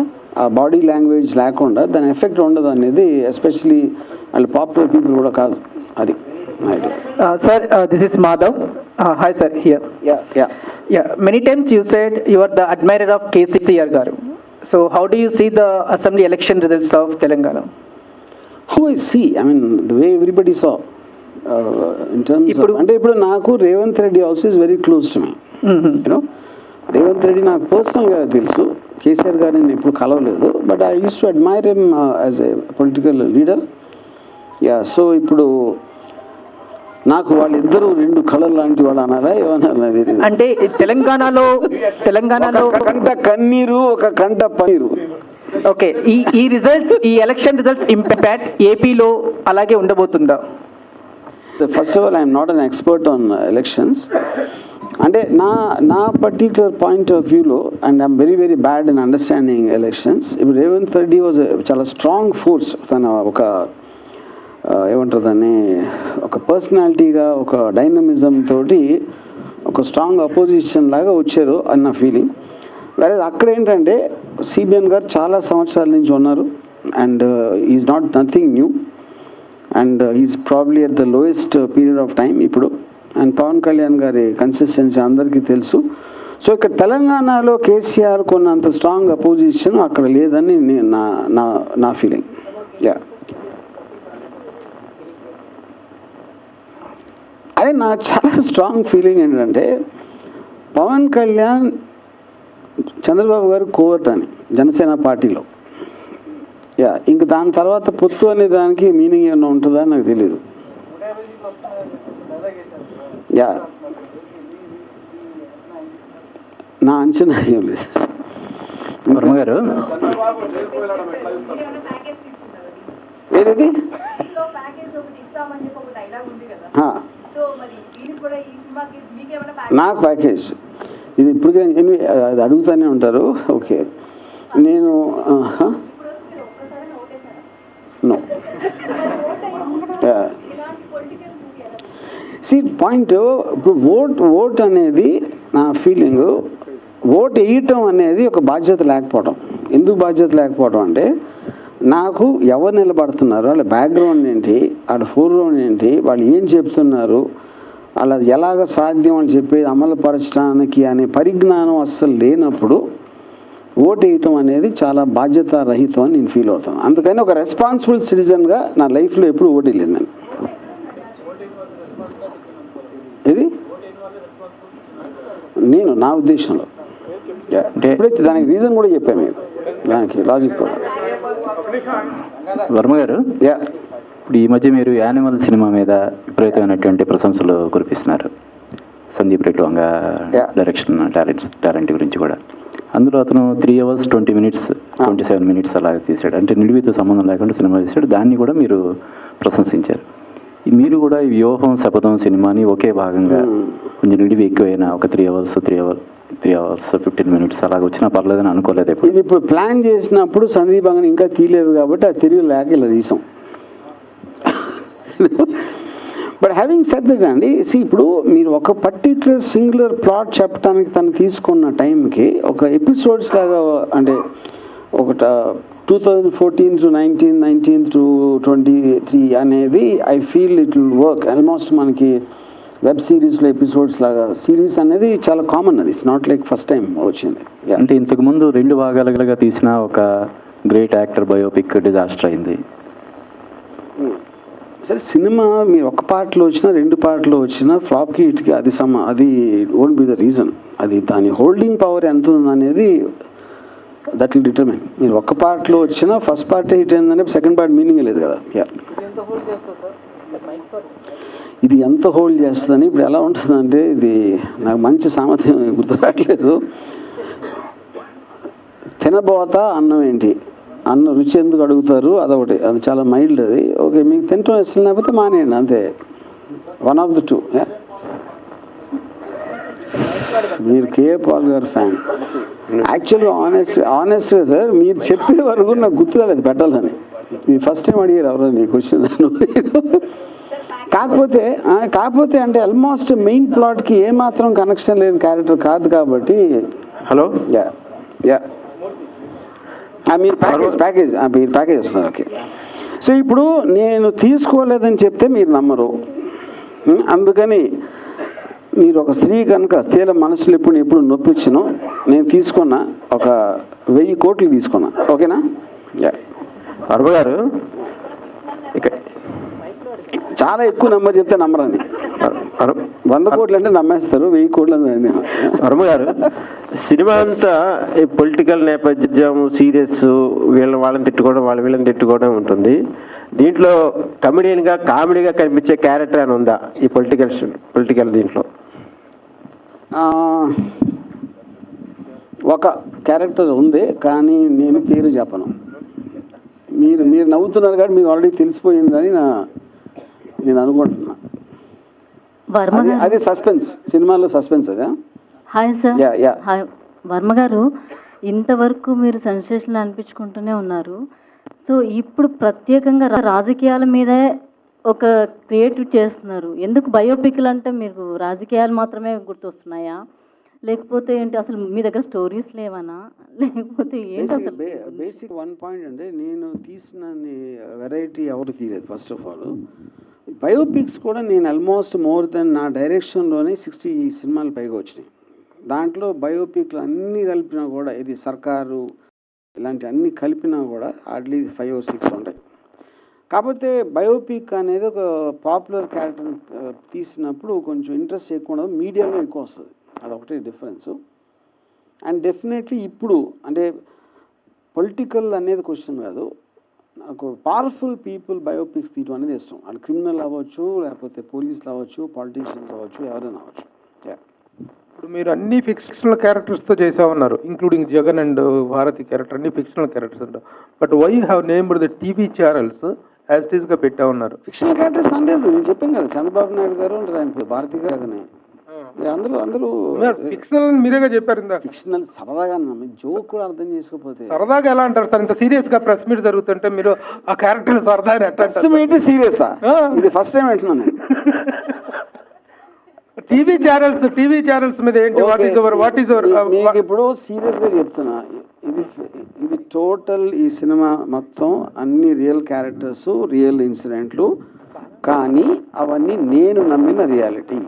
ఆ బాడీ లాంగ్వేజ్ లేకుండా దాని ఎఫెక్ట్ ఉండదు అనేది, ఎస్పెషలీ వాళ్ళు పాపులర్ పీపుల్ కూడా కాదు. అది sir, this is Madhav. Hi sir, here. Yeah. Many times you said you are the admirer of KCR garu. So how do you see the assembly election results of Telangana? How I see, I mean the way everybody saw. In terms of, అంటే ఇప్పుడు నాకు Revanth Reddy also is very close to me. You know Revanth Reddy నాకు పర్సనల్గా తెలుసు, కేసీఆర్ గారిని నేను ఎప్పుడు కలవలేదు, but I use to admire him as a political leader. So ఇప్పుడు నాకు వాళ్ళిద్దరూ 2 కళలు లాంటి వాళ్ళు అనాలా ఏమన్నా? అంటే తెలంగాణలో ఒక కంట కన్నీరు, ఒక కంట పన్నీరు. ఓకే, ఈ రిజల్ట్స్, ఈ ఎలక్షన్ రిజల్ట్స్ ఇంపాక్ట్ ఏపీలో అలాగే ఉండబోతుందా? First of all I'm not an expert on elections. అంటే నా పర్టిక్యులర్ పాయింట్ ఆఫ్ వ్యూలో, and I'm very bad in understanding elections. ఇప్పుడు రేవంత్ రెడ్డి వాజ్ చాలా స్ట్రాంగ్ ఫోర్స్. తన ఒక ఏమంటారు దాన్ని, ఒక పర్సనాలిటీగా, ఒక డైనమిజం తోటి ఒక స్ట్రాంగ్ అపోజిషన్ లాగా వచ్చారు అన్న ఫీలింగ్. వేరే అక్కడ ఏంటంటే సిబిఎన్ గారు చాలా సంవత్సరాల నుంచి ఉన్నారు, and is not nothing new, and is probably at the lowest period of time ఇప్పుడు. అండ్ పవన్ కళ్యాణ్ గారి కన్సిస్టెన్సీ అందరికీ తెలుసు. సో ఇక్కడ తెలంగాణలో కేసీఆర్ కొన్నంత స్ట్రాంగ్ అపోజిషన్ అక్కడ లేదని నా ఫీలింగ్. అదే నా చాలా స్ట్రాంగ్ ఫీలింగ్ ఏంటంటే పవన్ కళ్యాణ్ చంద్రబాబు గారు కోవర్ట్ అని జనసేన పార్టీలో. ఇంక దాని తర్వాత పొత్తు అనే దానికి మీనింగ్ ఏమైనా ఉంటుందా నాకు తెలీదు. నా అంచనా ఏం లేదు. వర్మ గారు, ఏది నాకు ప్యాకేజ్ ఇది ఇప్పుడు అది అడుగుతూనే ఉంటారు. ఓకే, నేను నో పాయింట్. ఇప్పుడు ఓట్ అనేది నా ఫీలింగ్, ఓట్ వేయటం అనేది ఒక బాధ్యత లేకపోవడం. ఎందుకు బాధ్యత లేకపోవడం అంటే నాకు ఎవరు నిలబడుతున్నారు, వాళ్ళ బ్యాక్గ్రౌండ్ ఏంటి, వాళ్ళ ఫోర్గ్రౌండ్ ఏంటి, వాళ్ళు ఏం చెప్తున్నారు, అలా ఎలాగ సాధ్యం అని చెప్పేది అమలుపరచడానికి అనే పరిజ్ఞానం అస్సలు లేనప్పుడు ఓటు వేయటం అనేది చాలా బాధ్యత రహితం అని నేను ఫీల్ అవుతాను. అందుకని ఒక రెస్పాన్సిబుల్ సిటిజన్గా నా లైఫ్లో ఎప్పుడు ఓటు వెళ్ళిందని. ఇది నేను నా ఉద్దేశంలో ఎప్పుడైతే దానికి రీజన్ కూడా చెప్పాను మీకు, దానికి లాజిక్ కూడా. వర్మ గారు, ఇప్పుడు ఈ మధ్య మీరు యానిమల్ సినిమా మీద విపరీతమైనటువంటి ప్రశంసలు కురిపిస్తున్నారు. సందీప్ రెడ్డి వంగ డైరెక్షన్ టాలెంట్ గురించి కూడా. అందులో అతను 3 hours 20 minutes 27 minutes అలా తీశాడు. అంటే నిడివితో సంబంధం లేకుండా సినిమా తీశాడు. దాన్ని కూడా మీరు ప్రశంసించారు. మీరు కూడా ఈ వ్యూహం శపథం సినిమాని ఒకే భాగంగా కొంచెం నిడివి ఎక్కువైనా ఒక 3 hours 15 minutes అలాగ వచ్చినా పర్లేదని అనుకోలేదు. ఇది ఇప్పుడు ప్లాన్ చేసినప్పుడు సందీప్ అంగన్ ఇంకా తీయలేదు కాబట్టి అది తిరిగి లేక ఇలా తీసాం. బట్ హ్యావింగ్ సెడ్ దట్ అండి, ఇప్పుడు మీరు ఒక పర్టిక్యులర్ సింగులర్ ప్లాట్ చెప్పడానికి తను తీసుకున్న టైంకి ఒక ఎపిసోడ్స్ లాగా, అంటే ఒక 2014 to 19 to 23 అనేది I feel it will work. Almost మనకి వెబ్ సిరీస్లో ఎపిసోడ్స్ లాగా సిరీస్ అనేది చాలా కామన్. అది it's not like first time వచ్చింది. అంటే ఇంతకుముందు 2 భాగాలుగా తీసిన ఒక గ్రేట్ యాక్టర్ బయోపిక్ డిజాస్టర్ అయింది. సరే, సినిమా మీరు ఒక పార్ట్లో వచ్చినా 2 పార్ట్లో వచ్చినా ఫ్లాప్కి ఇటుకి అది ఓంట్ బి ద రీజన్. అది దాని హోల్డింగ్ పవర్ ఎంత ఉందనేది దట్ విల్ డిటర్మైన్. మీరు ఒక పార్ట్లో వచ్చినా ఫస్ట్ పార్ట్ హిట్ అయిందంటే సెకండ్ పార్ట్ మీనింగ్ లేదు కదా. ఇది ఎంత హోల్డ్ చేస్తుందని ఇప్పుడు ఎలా ఉంటుందంటే, ఇది నాకు మంచి సామర్థ్యం గుర్తు రావట్లేదు. తినబోతా అన్నం ఏంటి, అన్న రుచి ఎందుకు అడుగుతారు, అదొకటి. అది చాలా మైల్డ్. అది ఓకే, మీకు తింటాం ఇష్టం లేకపోతే మానేయండి, అంతే. 1 of the 2. మీరు కేఏ పాల్ గారు ఫ్యాన్. యాక్చువల్గా ఆనెస్ట్గా సార్, మీరు చెప్పే వరకు నాకు గుర్తు రాలేదు పెట్టాలని. ఇది ఫస్ట్ టైం అడిగారు ఎవరో నీ క్వశ్చన్. కాకపోతే అంటే ఆల్మోస్ట్ మెయిన్ ప్లాట్కి ఏమాత్రం కనెక్షన్ లేని క్యారెక్టర్ కాదు కాబట్టి. హలో, యా మీరు ప్యాకేజ్ వస్తున్నారు. ఓకే, సో ఇప్పుడు నేను తీసుకోలేదని చెప్తే మీరు నమ్మరు. అందుకని మీరు ఒక స్త్రీ కనుక స్త్రీల మనసులు ఎప్పుడు నొప్పించను. నేను తీసుకున్నా ఒక 1000 కోట్లు తీసుకున్నా. ఓకేనా? వర్మ గారు చాలా ఎక్కువ నెంబర్ చెప్తే నమ్మరని. 100 కోట్లు అంటే నమ్మేస్తారు, 1000 కోట్లు అని. వర్మ గారు, సినిమా అంతా ఈ పొలిటికల్ నేపథ్యం, సీరియస్, వాళ్ళని తిట్టుకోవడం, వీళ్ళని తిట్టుకోవడం ఉంటుంది. దీంట్లో కామెడీగా కనిపించే క్యారెక్టర్ అని ఉందా ఈ పొలిటికల్ దీంట్లో? ఒక క్యారెక్టర్ ఉంది, కానీ నేను పేరు చెప్పను. మీరు నవ్వుతున్నారు కాబట్టి మీకు ఆల్రెడీ తెలిసిపోయిందని నేను అనుకుంటున్నా. అది సస్పెన్స్, సినిమాలో సస్పెన్స్. అదే. Hi sir. హాయ్ వర్మ గారు, ఇంతవరకు మీరు సెన్సేషన్ అనిపించుకుంటూనే ఉన్నారు. సో ఇప్పుడు ప్రత్యేకంగా రాజకీయాల మీదే ఒక క్రియేటివ్ చేస్తున్నారు. ఎందుకు బయోపిక్లు అంటే మీకు రాజకీయాలు మాత్రమే గుర్తొస్తున్నాయా, లేకపోతే ఏంటి, అసలు మీ దగ్గర స్టోరీస్ లేవనా, లేకపోతే ఏంటి అసలు? బేసిక్ 1 point అంటే, నేను తీసిన వెరైటీ ఎవరు తీయలేదు. ఫస్ట్ ఆఫ్ ఆల్ బయోపిక్స్ కూడా నేను ఆల్మోస్ట్ మోర్ దెన్ నా డైరెక్షన్లోనే 60 సినిమాలు పైగా వచ్చినాయి. దాంట్లో బయోపిక్లు అన్నీ కలిపినా కూడా, ఇది సర్కారు ఇలాంటి అన్నీ కలిపినా కూడా హార్డ్లీ 5 or 6 ఉంటాయి. కాకపోతే బయోపిక్ అనేది ఒక పాపులర్ క్యారెక్టర్ తీసినప్పుడు కొంచెం ఇంట్రెస్ట్ ఎక్కువ ఉండదు, మీడియాలో ఎక్కువ వస్తుంది. అదొకటే డిఫరెన్స్. అండ్ డెఫినెట్లీ ఇప్పుడు అంటే పొలిటికల్ అనేది క్వశ్చన్ కాదు, నాకు పవర్ఫుల్ పీపుల్ బయోపిక్స్ తీయడం అనేది ఇష్టం. వాళ్ళు క్రిమినల్ అవ్వచ్చు, లేకపోతే పోలీసులు అవ్వచ్చు, పాలిటీషియన్స్ అవ్వచ్చు, ఎవరైనా అవ్వచ్చు. ఇప్పుడు మీరు అన్ని ఫిక్షనల్ క్యారెక్టర్స్తో చేసామన్నారు, including Jagan and Bharathi character, అన్ని ఫిక్షనల్ క్యారెక్టర్స్ అంటారు. But why have named the TV channels as it ఈస్గా పెట్టామన్నారు? ఫిక్షనల్ క్యారెక్టర్స్ అనలేదు, నేను చెప్పాను కదా, చంద్రబాబు నాయుడు గారు ఉంటుంది, ఆయన భారతి గారు, అందరూ ఫిక్షనల్ మీరేగా చెప్పారు. ఇందా ఫిక్షనల్ సరదాగా జోక్ కూడా అర్థం చేసుకోకపోతే సరదాగా ఎలా అంటారు సార్? ఇంత సీరియస్ గా ప్రెస్ మీట్ జరుగుతుంటే మీరు ఆ క్యారెక్టర్ సరదా ప్రెస్ మీట్ సీరియసా? ఇది ఫస్ట్ టైం అంటున్నాను. టీవీ ఛానల్స్ మీద ఏంటి, వాట్ ఈస్ అవర్ మీకు ఇప్పుడు సీరియస్ గా చెప్తున్నా, ఇది టోటల్ ఈ సినిమా మొత్తం అన్ని రియల్ క్యారెక్టర్స్, రియల్ ఇన్సిడెంట్లు, కానీ అవన్నీ నేను నమ్మిన రియాలిటీ.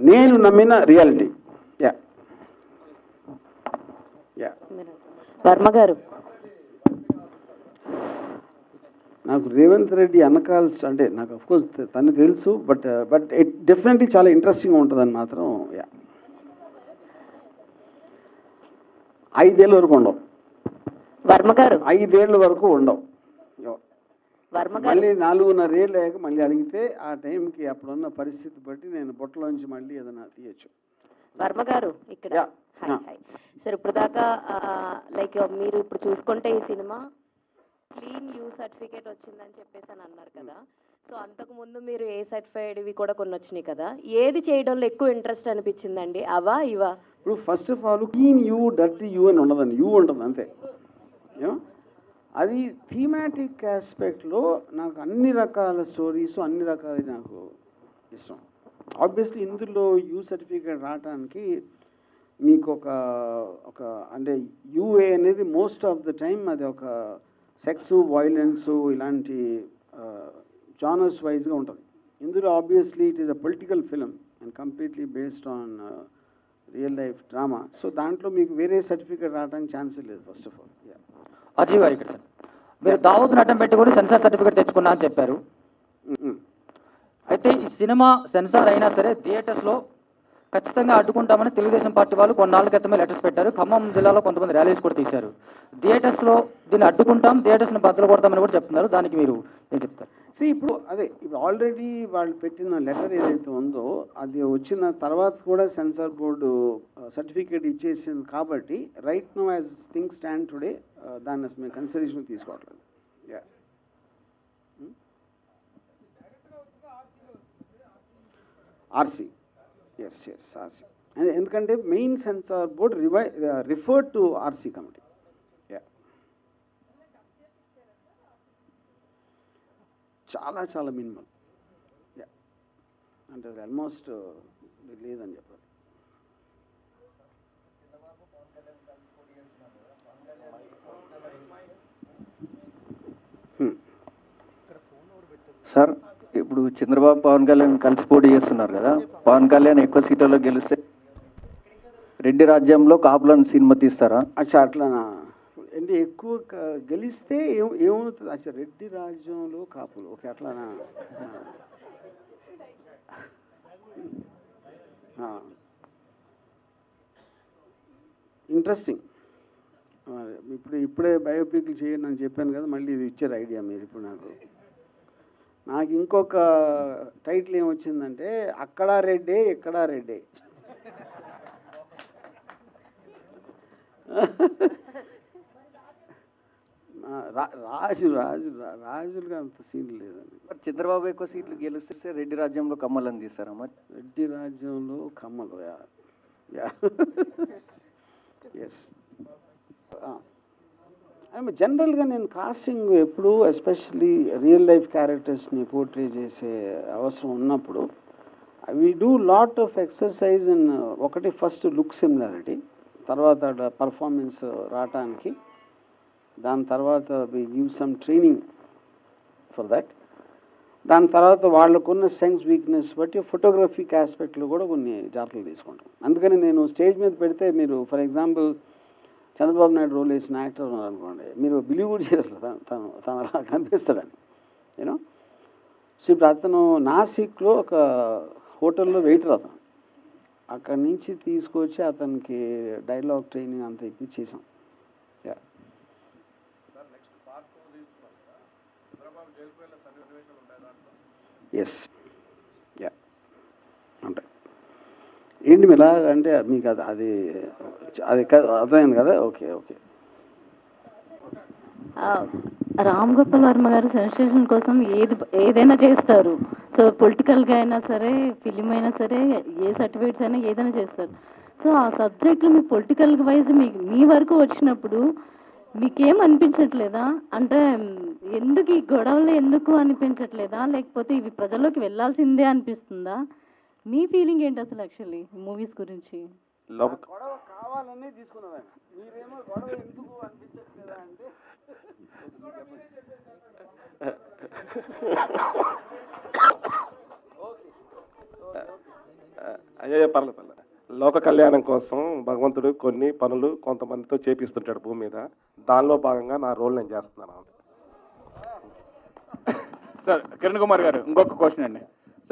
నేను నమ్మిన రియాలిటీ. వర్మ గారు, నాకు రేవంత్ రెడ్డి అనకాల్సి అంటే నాకు అఫ్కోర్స్ తను తెలుసు, బట్ ఇట్ డెఫినెట్లీ చాలా ఇంట్రెస్టింగ్ ఉంటుందని మాత్రం. 5 ఏళ్ళ వరకు ఉండవు. వర్మ గారు 5 ఏళ్ళ వరకు ఉండవు. వర్మ గారు మళ్ళీ 4.5 ఏళ్ళు అయ్యాక మళ్ళీ అడిగితే ఆ టైంకి అప్పుడున్న పరిస్థితి బట్టి నేను బొట్టలోంచి మళ్ళీ ఏదైనా తీయచ్చు. వర్మ గారు ఇక్కడ హాయ్ హాయ్ సార్. ఇప్పుడు దాకా లైక్ మీరు ఇప్పుడు చూసుకుంటే ఈ సినిమా క్లీన్ యూ సర్టిఫికేట్ వచ్చిందని చెప్పేసి అని అన్నారు కదా. సో అంతకు ముందు మీరు ఏ సర్టిఫైడ్ ఇవి కూడా కొన్ని వచ్చినాయి కదా, ఏది చేయడంలో ఎక్కువ ఇంట్రెస్ట్ అనిపించిందండి? అవా ఇవా? ఇప్పుడు first of all clean you dirty you అని ఉండదండి, యూ ఉంటుంది అంతే. అది థీమాటిక్ ఆస్పెక్ట్లో నాకు అన్ని రకాల స్టోరీస్ అన్ని రకాల నాకు ఇష్టం. ఆబ్వియస్లీ ఇందులో యూ సర్టిఫికేట్ రావడానికి మీకు ఒక అంటే యూఏ అనేది మోస్ట్ ఆఫ్ ద టైం అది ఒక సెక్స్ వైలెన్స్ ఇలాంటి జానర్స్ వైజ్గా ఉంటుంది. ఇందులో obviously it is a political film and completely based on real life drama. So దాంట్లో మీకు వేరే సర్టిఫికేట్ రావడానికి ఛాన్సే లేదు ఫస్ట్ ఆఫ్ ఆల్. అజయ్ గారు ఇక్కడ సార్, మీరు దావూద్ నటం పెట్టి కూడా సెన్సార్ సర్టిఫికేట్ తెచ్చుకున్నా అని చెప్పారు. అయితే ఈ సినిమా సెన్సార్ అయినా సరే థియేటర్స్లో ఖచ్చితంగా అడ్డుకుంటామని తెలుగుదేశం పార్టీ వాళ్ళు కొన్నాళ్ళ క్రితమే లెటర్స్ పెట్టారు. ఖమ్మం జిల్లాలో కొంతమంది ర్యాలీస్ కూడా తీశారు. థియేటర్స్లో దీన్ని అడ్డుకుంటాం, థియేటర్స్ని బద్దలు కొడతామని కూడా చెప్తున్నారు. దానికి మీరు ఏం చెప్తారు? ఇప్పుడు ఆల్రెడీ వాళ్ళు పెట్టిన లెటర్ ఏదైతే ఉందో అది వచ్చిన తర్వాత కూడా సెన్సార్ బోర్డు సర్టిఫికేట్ ఇచ్చేసింది కాబట్టి right now as things stand today దాన్ని అసలు మేము కన్సిడరేషన్ తీసుకోవట్లేదు. ఆర్సీ ఎస్ ఆర్సీ, ఎందుకంటే main censor board referred to RC committee. చాలా మినిమం, అంటే అది ఆల్మోస్ట్ లేదని చెప్పాలి. సార్, ఇప్పుడు చంద్రబాబు పవన్ కళ్యాణ్ కలిసి పోటీ చేస్తున్నారు కదా, పవన్ కళ్యాణ్ ఎక్కువ సీట్లలో గెలిస్తే రెడ్డి రాజ్యంలో కాపులను సినిమా తీస్తారా? అట్లానా అంటే ఎక్కువ గెలిస్తే ఏమవుతుంది? రెడ్డి రాజ్యంలో కాపులు ఓకే అట్లానా? ఇంట్రెస్టింగ్. ఇప్పుడే బయోపిక్లు చేయండి అని చెప్పాను కదా, మళ్ళీ ఇది ఇచ్చారు ఐడియా మీరు. ఇప్పుడు నాకు ఇంకొక టైటిల్ ఏమొచ్చిందంటే అక్కడా రెడ్డే ఇక్కడా రెడ్డే. రాజులుగా అంత సీన్లు లేదండి. చంద్రబాబు ఎక్కువ సీట్లు గెలిస్తే రెడ్డి రాజ్యంలో కమ్మలని తీస్తారా మరి? రెడ్డి రాజ్యంలో కమ్మలు ఎస్. జనరల్గా నేను కాస్టింగ్ ఎప్పుడు ఎస్పెషల్లీ రియల్ లైఫ్ క్యారెక్టర్స్ని పోర్ట్రే చేసే అవసరం ఉన్నప్పుడు we do lot of exercise in ఒకటి ఫస్ట్ లుక్ సిమిలారిటీ, తర్వాత పర్ఫార్మెన్స్ రావటానికి, దాని తర్వాత we give some training for that. దాని తర్వాత వాళ్ళకున్న సెన్స్ వీక్నెస్ బట్టి ఫోటోగ్రఫిక్ ఆస్పెక్ట్లో కూడా కొన్ని జాగ్రత్తలు తీసుకుంటాం. అందుకని నేను స్టేజ్ మీద పెడితే మీరు for example Chandrababu Naidu role వేసిన యాక్టర్ ఉన్నారనుకోండి, మీరు బిలీవ్ కూడా చేస్తారు తను అలా కనిపిస్తాడని యూనో. సో ఇప్పుడు అతను నాసిక్లో ఒక హోటల్లో వెయిటర్, అతను అక్కడి నుంచి తీసుకొచ్చి అతనికి డైలాగ్ ట్రైనింగ్ అంతా ఇప్పించేసాం. ఎస్ ఉంటాయి. ఏంటి మీరు అంటే మీకు అది అర్థమైంది కదా? ఓకే. రామ్ గోపాల్ వర్మ గారు సెన్సేషన్ కోసం ఏదైనా చేస్తారు. సో పొలిటికల్గా అయినా సరే, ఫిలిం అయినా సరే, ఏ సర్టిఫికేట్స్ అయినా ఏదైనా చేస్తారు. సో ఆ సబ్జెక్ట్లో మీ పొలిటికల్ వైజ్ మీ వరకు వచ్చినప్పుడు మీకేం అనిపించట్లేదా? అంటే ఎందుకు ఈ గొడవలు ఎందుకు అనిపించట్లేదా? లేకపోతే ఇవి ప్రజల్లోకి వెళ్ళాల్సిందే అనిపిస్తుందా? మీ ఫీలింగ్ ఏంటి అసలు యాక్చువల్లీ మూవీస్ గురించి? గొడవ కావాలనే తీసుకున్నదాన్ని, మీరేమో గొడవ ఎందుకు అనిపించట్లేదా అంటే అయ్యే పర్లేదు. లోక కళ్యాణం కోసం భగవంతుడు కొన్ని పనులు కొంతమందితో చేపిస్తుంటాడు భూమి మీద, దానిలో భాగంగా నా రోల్ నేను చేస్తున్నాను. సార్ కిరణ్ కుమార్ గారు, ఇంకొక క్వశ్చన్ అండి.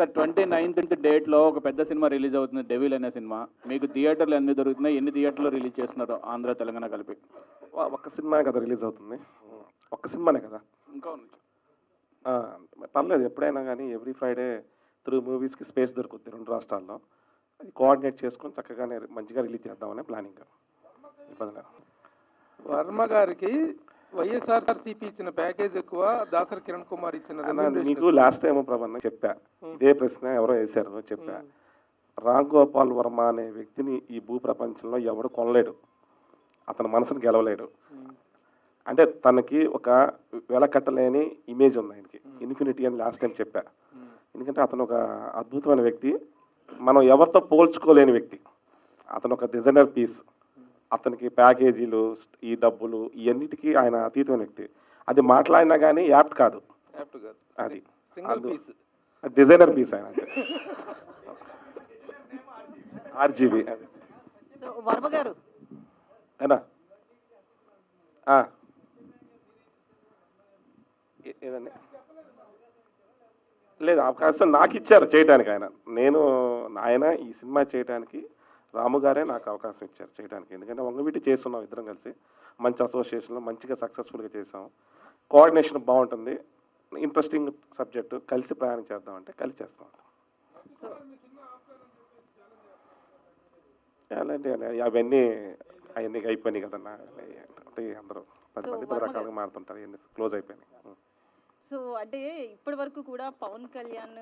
సార్ 29th డేట్లో ఒక పెద్ద సినిమా రిలీజ్ అవుతుంది, డెవిల్ అనే సినిమా. మీకు థియేటర్లు ఎన్ని దొరుకుతున్నాయి, ఎన్ని థియేటర్లు రిలీజ్ చేస్తున్నారు ఆంధ్ర తెలంగాణ కలిపి? ఒక్క సినిమా కదా రిలీజ్ అవుతుంది, ఒక్క సినిమానే కదా. ఇంకా పర్లేదు, ఎప్పుడైనా కానీ ఎవ్రీ ఫ్రైడే 3 మూవీస్కి స్పేస్ దొరుకుతుంది 2 రాష్ట్రాల్లో. అది కోఆర్డినేట్ చేసుకొని చక్కగానే మంచిగా రిలీజ్ చేద్దామనే ప్లానింగ్. ఇబ్బంది. వర్మ గారికి వైఎస్ఆర్సీపీ ఇచ్చిన ప్యాకేజ్ ఎక్కువ, దాసరి కిరణ్ కుమార్ ఇచ్చిన మీకు లాస్ట్ టైం ప్రభాన చెప్పా, ఇదే ప్రశ్న ఎవరో వేశారు, చెప్పా. రామ్ గోపాల్ వర్మ అనే వ్యక్తిని ఈ భూ ప్రపంచంలో ఎవడు కొనలేడు, అతని మనసును గెలవలేడు. అంటే తనకి ఒక వెలకట్టలేని ఇమేజ్ ఉంది ఆయనకి, ఇన్ఫినిటీ అని లాస్ట్ టైం చెప్పా. ఎందుకంటే అతను ఒక అద్భుతమైన వ్యక్తి, మనం ఎవరితో పోల్చుకోలేని వ్యక్తి. అతను ఒక డిజైనర్ పీస్. అతనికి ప్యాకేజీలు, ఈ డబ్బులు, ఇవన్నిటికీ ఆయన అతీతమైన వ్యక్తి. అది మాట్లాడినా కానీ యాప్ట్ కాదు, అది డిజైనర్ పీస్ ఆయన. ఆర్జీబీ వర్మ గారు ఏనా ఏదండి? లేదు, అవకాశం నాకు ఇచ్చారు చేయడానికి. ఆయన ఈ సినిమా చేయడానికి రాము గారే నాకు అవకాశం ఇచ్చారు చేయడానికి. ఎందుకంటే వంగవీటి చేస్తున్నాం ఇద్దరం కలిసి, మంచి అసోసియేషన్లో మంచిగా సక్సెస్ఫుల్గా చేసాం. కోఆర్డినేషన్ బాగుంటుంది, ఇంట్రెస్టింగ్ సబ్జెక్టు, కలిసి ప్రయాణం చేద్దామంటే కలిసి చేస్తాం. అలాంటి అవన్నీ అయిపోయినాయి కదన్నా. అంటే అందరూ 10 మంది 10 రకాలుగా మారుతుంటారు, ఇవన్నీ క్లోజ్ అయిపోయినాయి. సో అంటే ఇప్పటి వరకు కూడా పవన్ కళ్యాణ్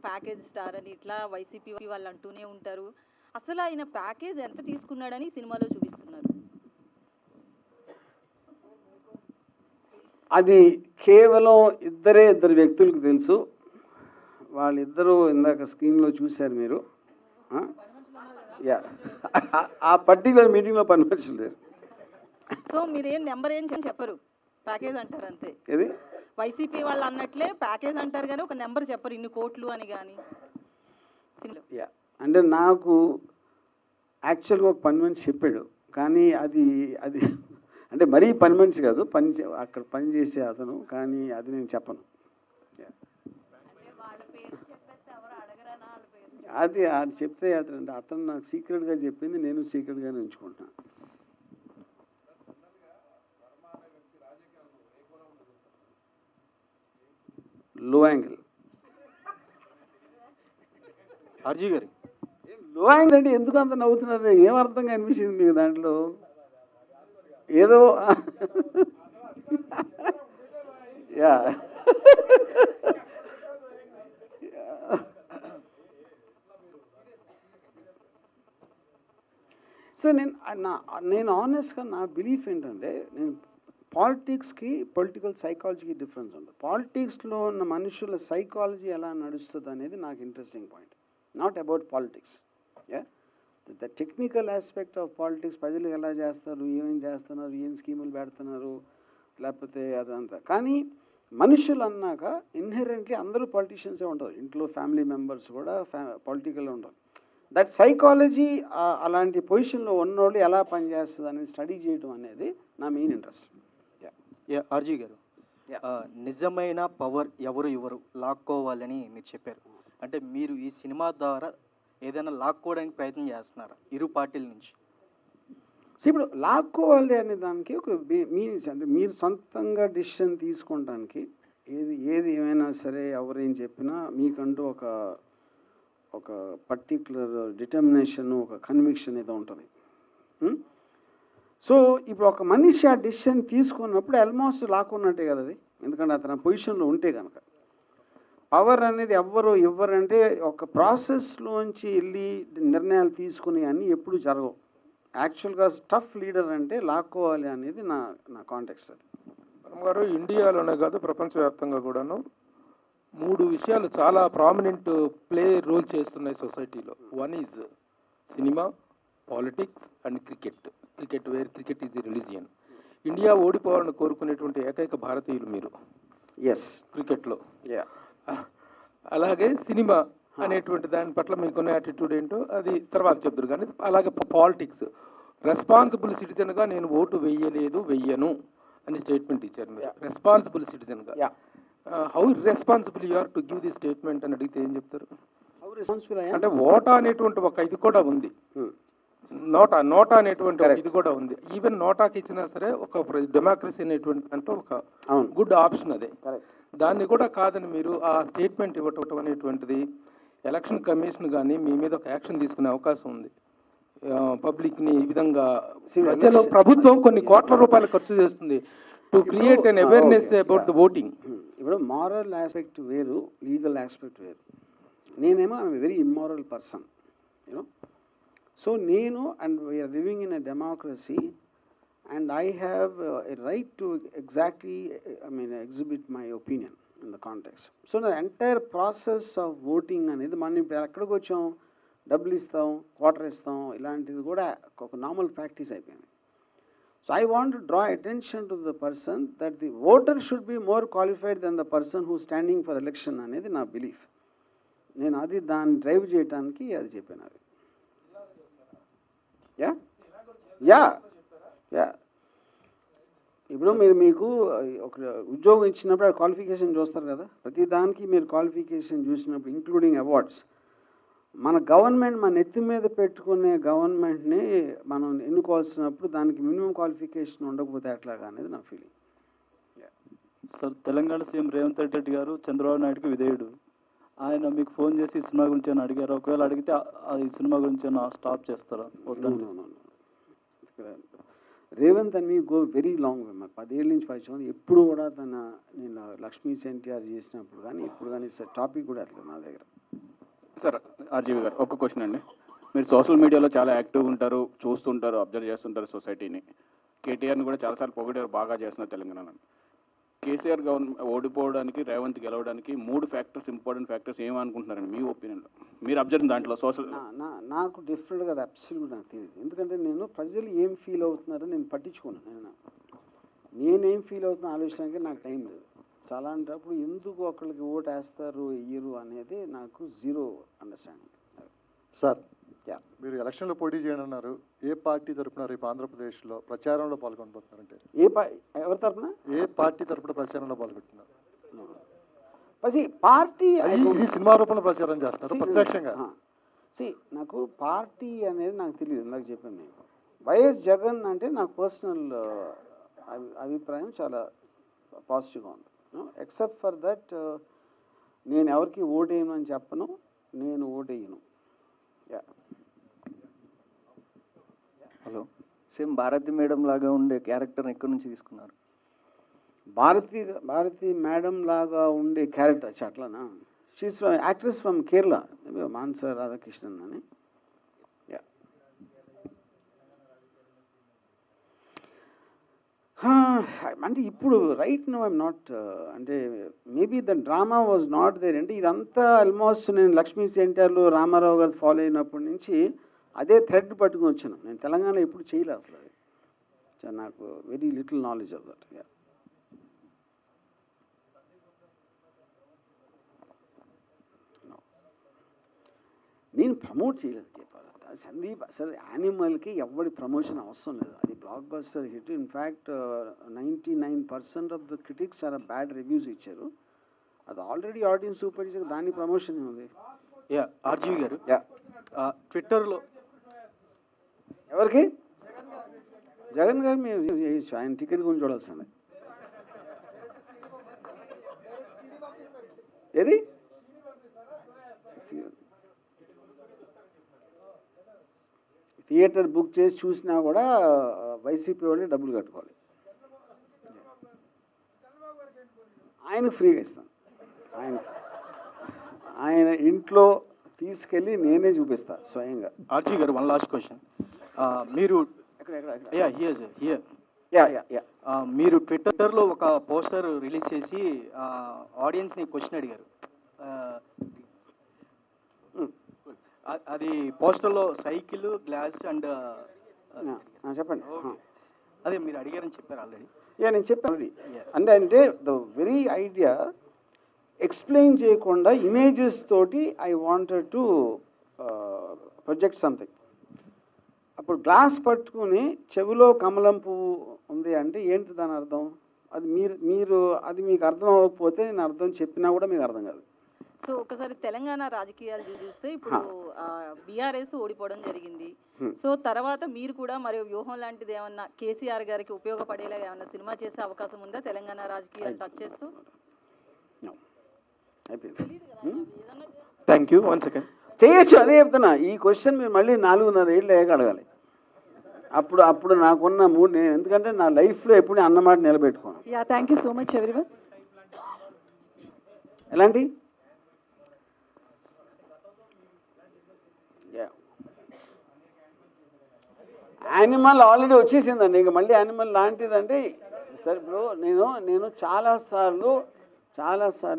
ప్యాకేజ్ స్టార్ అని ఇట్లా వైసీపీ వాళ్ళు అంటూనే ఉంటారు. అసలు ఆయన ప్యాకేజ్ ఎంత తీసుకున్నాడని సినిమాలో చూపిస్తున్నారు. అది కేవలం ఇద్దరు వ్యక్తులకు తెలుసు. వాళ్ళిద్దరూ ఇందాక స్క్రీన్లో చూశారు మీరు. ఆ పర్టికులర్ మీటింగ్లో 10 మనుషులు లేరు. సో మీరేం నెంబర్ ఏం చెప్పరు, ప్యాకేజ్ అంటారు అంతే. ఇది వైసీపీ వాళ్ళు అన్నట్లే ప్యాకేజ్ అంటారు కానీ ఒక నెంబర్ చెప్పరు, ఇన్ని కోట్లు అని కానీ. అంటే నాకు యాక్చువల్గా ఒక 10 మనిషి చెప్పాడు, కానీ అది అంటే మరీ 10 మనిషి కాదు, అక్కడ పని చేసే అతను, కానీ అది నేను చెప్పను. అది చెప్తే అతను నాకు సీక్రెట్గా చెప్పింది, నేను సీక్రెట్గానే ఉంచుకుంటున్నాను. లో యాంగిల్ ఆర్జీ గారు, లో యాంగిల్ అంటే ఎందుకు అంత నవ్వుతున్నారు? ఏం అర్థంగా అనిపించింది మీకు దాంట్లో? ఏదో యా సో నేను ఆనెస్ట్గా నా బిలీఫ్ ఏంటంటే, నేను పాలిటిక్స్కి పొలిటికల్ సైకాలజీకి డిఫరెన్స్ ఉంటుంది. పాలిటిక్స్లో ఉన్న మనుషుల సైకాలజీ ఎలా నడుస్తుంది అనేది నాకు interesting point, not about politics. The technical aspect of politics, ప్రజలు ఎలా చేస్తారు, ఏమేం చేస్తున్నారు, ఏం స్కీములు పెడుతున్నారు, లేకపోతే అదంతా. కానీ మనుషులు అన్నాక ఇన్హెరెంట్లీ అందరూ పొలిటీషియన్సే ఉంటారు, ఇంట్లో ఫ్యామిలీ మెంబర్స్ కూడా పొలిటికల్లో ఉంటారు. దట్ సైకాలజీ అలాంటి పొజిషన్లో ఉన్నోళ్ళు ఎలా పనిచేస్తుంది అనేది స్టడీ చేయడం అనేది నా మెయిన్ ఇంట్రెస్ట్. ఆర్జీ గారు, నిజమైన పవర్ ఎవరు లాక్కోవాలని మీరు చెప్పారు. అంటే మీరు ఈ సినిమా ద్వారా ఏదైనా లాక్కోవడానికి ప్రయత్నం చేస్తున్నారా ఇరు పార్టీల నుంచి? ఇప్పుడు లాక్కోవాలి అనే దానికి ఒక మీన్స్, అంటే మీరు సొంతంగా డిసిషన్ తీసుకోవడానికి ఏది ఏమైనా సరే, ఎవరేం చెప్పినా మీకంటూ ఒక పర్టిక్యులర్ డిటర్మినేషన్, ఒక కన్విక్షన్ ఏదో ఉంటుంది. సో ఇప్పుడు ఒక మనిషి ఆ డిసిషన్ తీసుకున్నప్పుడు ఆల్మోస్ట్ లాక్కున్నట్టే కదా అది, ఎందుకంటే అతను పొజిషన్లో ఉంటే కనుక. పవర్ అనేది ఇవ్వరంటే ఒక ప్రాసెస్లోంచి వెళ్ళి నిర్ణయాలు తీసుకునే అన్నీ ఎప్పుడు జరగవు. యాక్చువల్గా టఫ్ లీడర్ అంటే లాక్కోవాలి అనేది నా కాంటెక్స్ట్. అది గారు, ఇండియాలోనే కాదు ప్రపంచవ్యాప్తంగా కూడాను 3 విషయాలు చాలా ప్రామినెంట్ ప్లే రోల్ చేస్తున్నాయి సొసైటీలో. One is cinema, politics and cricket. Where cricket is the religion. India ఓడిపోవాలని కోరుకునేటువంటి ఏకైక భారతీయులు మీరు. ఎస్, క్రికెట్లో. అలాగే సినిమా అనేటువంటి దాని పట్ల మీకున్న యాటిట్యూడ్ ఏంటో అది తర్వాత చెప్తారు. కానీ అలాగే పాలిటిక్స్, రెస్పాన్సిబుల్ సిటిజన్గా నేను ఓటు వెయ్యను అని స్టేట్మెంట్ ఇచ్చారు మీరు, రెస్పాన్సిబుల్ సిటిజన్గా. How responsible you are to give the statement అని అడిగితే ఏం చెప్తారు? రెస్పాన్సిబుల్ అంటే ఓటా అనేటువంటి ఒక ఇది కూడా ఉంది, నోటా అనేటువంటి ఒక ఇది కూడా ఉంది. ఈవెన్ నోటాకి ఇచ్చినా సరే ఒక డెమోక్రసీ అనేటువంటి అంటే ఒక గుడ్ ఆప్షన్ అదే. దాన్ని కూడా కాదని మీరు ఆ స్టేట్మెంట్ ఇవ్వటం అనేటువంటిది ఎలక్షన్ కమిషన్ కానీ మీ మీద ఒక యాక్షన్ తీసుకునే అవకాశం ఉంది. పబ్లిక్ని ఈ విధంగా ప్రజలు ప్రభుత్వం కొన్ని కోట్ల రూపాయలు ఖర్చు చేస్తుంది to create an awareness about the voting. ఇప్పుడు మారల్ ఆస్పెక్ట్ వేరు, లీగల్ ఆస్పెక్ట్ వేరు. నేనేమో I'm very immoral person, you know. So నేను and we are living in a democracy and I have a right to exactly, exhibit my opinion in the context. So the entire process of voting అనేది మనం ఇప్పుడు ఎక్కడికి వచ్చాం, డబ్బులు ఇస్తాం, quarter ఇస్తాం, ఇలాంటిది కూడా ఒక నార్మల్ ప్రాక్టీస్ అయిపోయింది. So I want to draw attention to the person that the voter should be more qualified than the person who standing for election అనేది నా బిలీఫ్. నేను అది దాన్ని డ్రైవ్ చేయడానికి అది చెప్పాను. అది యా ఇప్పుడు మీకు ఒక ఉద్యోగం ఇచ్చినప్పుడు క్వాలిఫికేషన్ చూస్తారు కదా, ప్రతి దానికి మీరు క్వాలిఫికేషన్ చూసినప్పుడు ఇంక్లూడింగ్ అవార్డ్స్. మన గవర్నమెంట్ మన నెత్తి మీద పెట్టుకునే గవర్నమెంట్ని మనం ఎన్నుకోవాల్సినప్పుడు దానికి మినిమం క్వాలిఫికేషన్ ఉండకపోతే ఎట్లాగా అనేది నా feeling. Sir, Telangana CM Revanth Reddy గారు చంద్రబాబు నాయుడుకి విధేయుడు. ఆయన మీకు ఫోన్ చేసి ఈ సినిమా గురించి అని అడిగారు. ఒకవేళ అడిగితే ఈ సినిమా గురించి స్టాప్ చేస్తారా? రేవంత్ అని గో వెరీ లాంగ్ వే. 10 ఏళ్ళ నుంచి 10 సంవత్సరాలు ఎప్పుడు కూడా నేను లక్ష్మీ ఎన్టీఆర్ చేసినప్పుడు కానీ ఇప్పుడు కానీ టాపిక్ కూడా అట్లా నా దగ్గర. సార్, ఆర్జీవి గారు ఒక క్వశ్చన్ అండి. మీరు సోషల్ మీడియాలో చాలా యాక్టివ్ ఉంటారు, చూస్తుంటారు, అబ్జర్వ్ చేస్తుంటారు సొసైటీని. కేటీఆర్ని కూడా చాలాసార్లు పొగిడారు, బాగా చేస్తున్నారు తెలంగాణ. కేసీఆర్ గవర్నమెంట్ ఓడిపోవడానికి, రేవంత్ గెలవడానికి 3 ఫ్యాక్టర్స్, ఇంపార్టెంట్ ఫ్యాక్టర్స్ ఏమనుకుంటున్నారండి మీ ఒపీనియన్లో? మీరు అబ్జర్వ్ దాంట్లో సోషల్ నాకు డిఫరెంట్గా అది అబ్సల్యూట్ నాకు తెలియదు. ఎందుకంటే నేను ప్రజలు ఏం ఫీల్ అవుతున్నారో నేను పట్టించుకున్నాను. నేనేం ఫీల్ అవుతున్నా ఆలోచించడానికి నాకు టైం లేదు. చాలా అంటప్పుడు ఎందుకు ఒకళ్ళకి ఓటు వేస్తారు వేయరు అనేది నాకు జీరో అండర్స్టాండింగ్. సార్, మీరు ఎలక్షన్లో పోటీ చేయనున్నారు. ఏ పార్టీ తరపున రేపు ఆంధ్రప్రదేశ్లో ప్రచారంలో పాల్గొనబోతున్నారంటే ఎవరి తరపున, ఏ పార్టీ తరపున ప్రచారంలో పాల్గొంటున్నారు? పార్టీ ఈ సినిమా రూపంలో ప్రచారం చేస్తున్నారు ప్రత్యక్షంగా. నాకు పార్టీ అనేది నాకు తెలియదు. ఇందాక చెప్పాను నేను వైఎస్ జగన్ అంటే నాకు పర్సనల్ అభిప్రాయం చాలా పాజిటివ్గా ఉంది. ఎక్సెప్ట్ ఫర్ దట్ నేను ఎవరికి ఓటేయను అని చెప్పను, నేను ఓటేయను. హలో, సేమ్ భారతి మేడం లాగా ఉండే క్యారెక్టర్ ఎక్కడి నుంచి తీసుకున్నారు? భారతి మేడం లాగా ఉండే క్యారెక్టర్ అట్లానా? She's from actress from Kerala, Manasa Radhakrishnan అని. అంటే ఇప్పుడు రైట్ నో ఐఎమ్ నాట్, అంటే maybe the drama was not there. అంటే ఇదంతా ఆల్మోస్ట్ నేను లక్ష్మీ ఎన్టీఆర్లో రామారావు గారు ఫాలో అయినప్పటి నుంచి అదే థ్రెడ్ పట్టుకుని వచ్చాను. నేను తెలంగాణలో ఎప్పుడు చేయలేదు అసలు. అది నాకు very little knowledge of that. నేను ప్రమోట్ చేయలేదు చెప్పాలి. సందీప్ అసలు యానిమల్కి ఎవరి ప్రమోషన్ అవసరం లేదు. అది block buster hit. In fact 99% of the critics చాలా బ్యాడ్ రివ్యూస్ ఇచ్చారు. అది ఆల్రెడీ ఆడియన్స్ సూపర్ ఇచ్చారు, దాని ప్రమోషన్ ఉంది. ఆర్జీవి గారు, ట్విట్టర్లో ఎవరికి? జగన్ గారు మీరు ఆయన టికెట్ గురించి చూడాల్సిందే. ఏది థియేటర్ బుక్ చేసి చూసినా కూడా వైసీపీ వాళ్ళే డబ్బులు కట్టుకోవాలి. ఆయన ఫ్రీగా ఇస్తాను. ఆయన ఇంట్లో తీసుకెళ్ళి నేనే చూపిస్తా స్వయంగా. ఆర్జీ గారు, వన్ లాస్ట్ క్వశ్చన్. మీరు మీరు ట్విట్టర్లో ఒక పోస్టర్ రిలీజ్ చేసి ఆడియన్స్ని క్వశ్చన్ అడిగారు. అది పోస్టర్లో సైకిల్, గ్లాస్ అండ్ చెప్పండి. అదే మీరు అడిగారని చెప్పారు ఆల్రెడీ. నేను చెప్పాను. అంటే ద వెరీ ఐడియా ఎక్స్ప్లెయిన్ చేయకుండా ఇమేజెస్ తోటి I wanted to project something. అప్పుడు గ్లాస్ పట్టుకుని చెవిలో కమలం పువ్వు ఉంది అంటే ఏంటి దాని అర్థం? అది మీరు అది మీకు అర్థం అవ్వకపోతే నేను అర్థం చెప్పినా కూడా మీకు అర్థం కాదు. సో ఒకసారి తెలంగాణ రాజకీయాలు చూస్తే ఇప్పుడు బీఆర్ఎస్ ఓడిపోవడం జరిగింది. సో తర్వాత మీరు కూడా మరి వ్యూహం లాంటిది ఏమన్నా కేసీఆర్ గారికి ఉపయోగపడేలా ఏమన్నా సినిమా చేసే అవకాశం ఉందా తెలంగాణ రాజకీయాలు టచ్ చేస్తూ? Thank you. 1 సెకండ్. చేయొచ్చు, అదే చెప్తున్నా. ఈ క్వశ్చన్ మీరు మళ్ళీ 4.5 ఏళ్ళు అయ్యాక అడగాలి. అప్పుడు నాకున్న మూడు, నేను ఎందుకంటే నా లైఫ్లో ఎప్పుడు అన్నమాట నిలబెట్టుకోను. Yeah, thank you so much everyone. ఎలాంటి యానిమల్ ఆల్రెడీ వచ్చేసిందండి. ఇంక మళ్ళీ యానిమల్ లాంటిదంటే సరే. ఇప్పుడు నేను చాలాసార్లు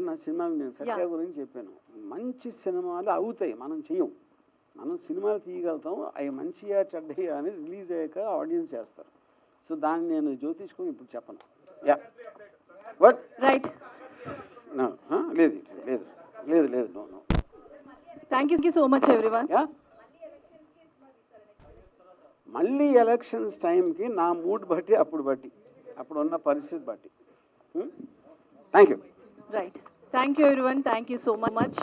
నా సినిమాలు నేను సత్య గురించి చెప్పాను. మంచి సినిమాలు అవుతాయి, మనం చెయ్యం. మనం సినిమాలు తీయగలుగుతాం, అవి మంచిగా చెడ్డగా అనేది రిలీజ్ అయ్యాక ఆడియన్స్ చేస్తారు. సో దాన్ని నేను జ్యోతిష్కొని ఇప్పుడు చెప్పను. Yeah but right. లేదు లేదు లేదు no no. Thank you so much everyone. Yeah, మళ్ళీ ఎలక్షన్స్ టైంకి నా మూడ్ బట్టి అప్పుడున్న పరిస్థితి బట్టి. Thank you. Right. Thank you everyone. Thank you so much.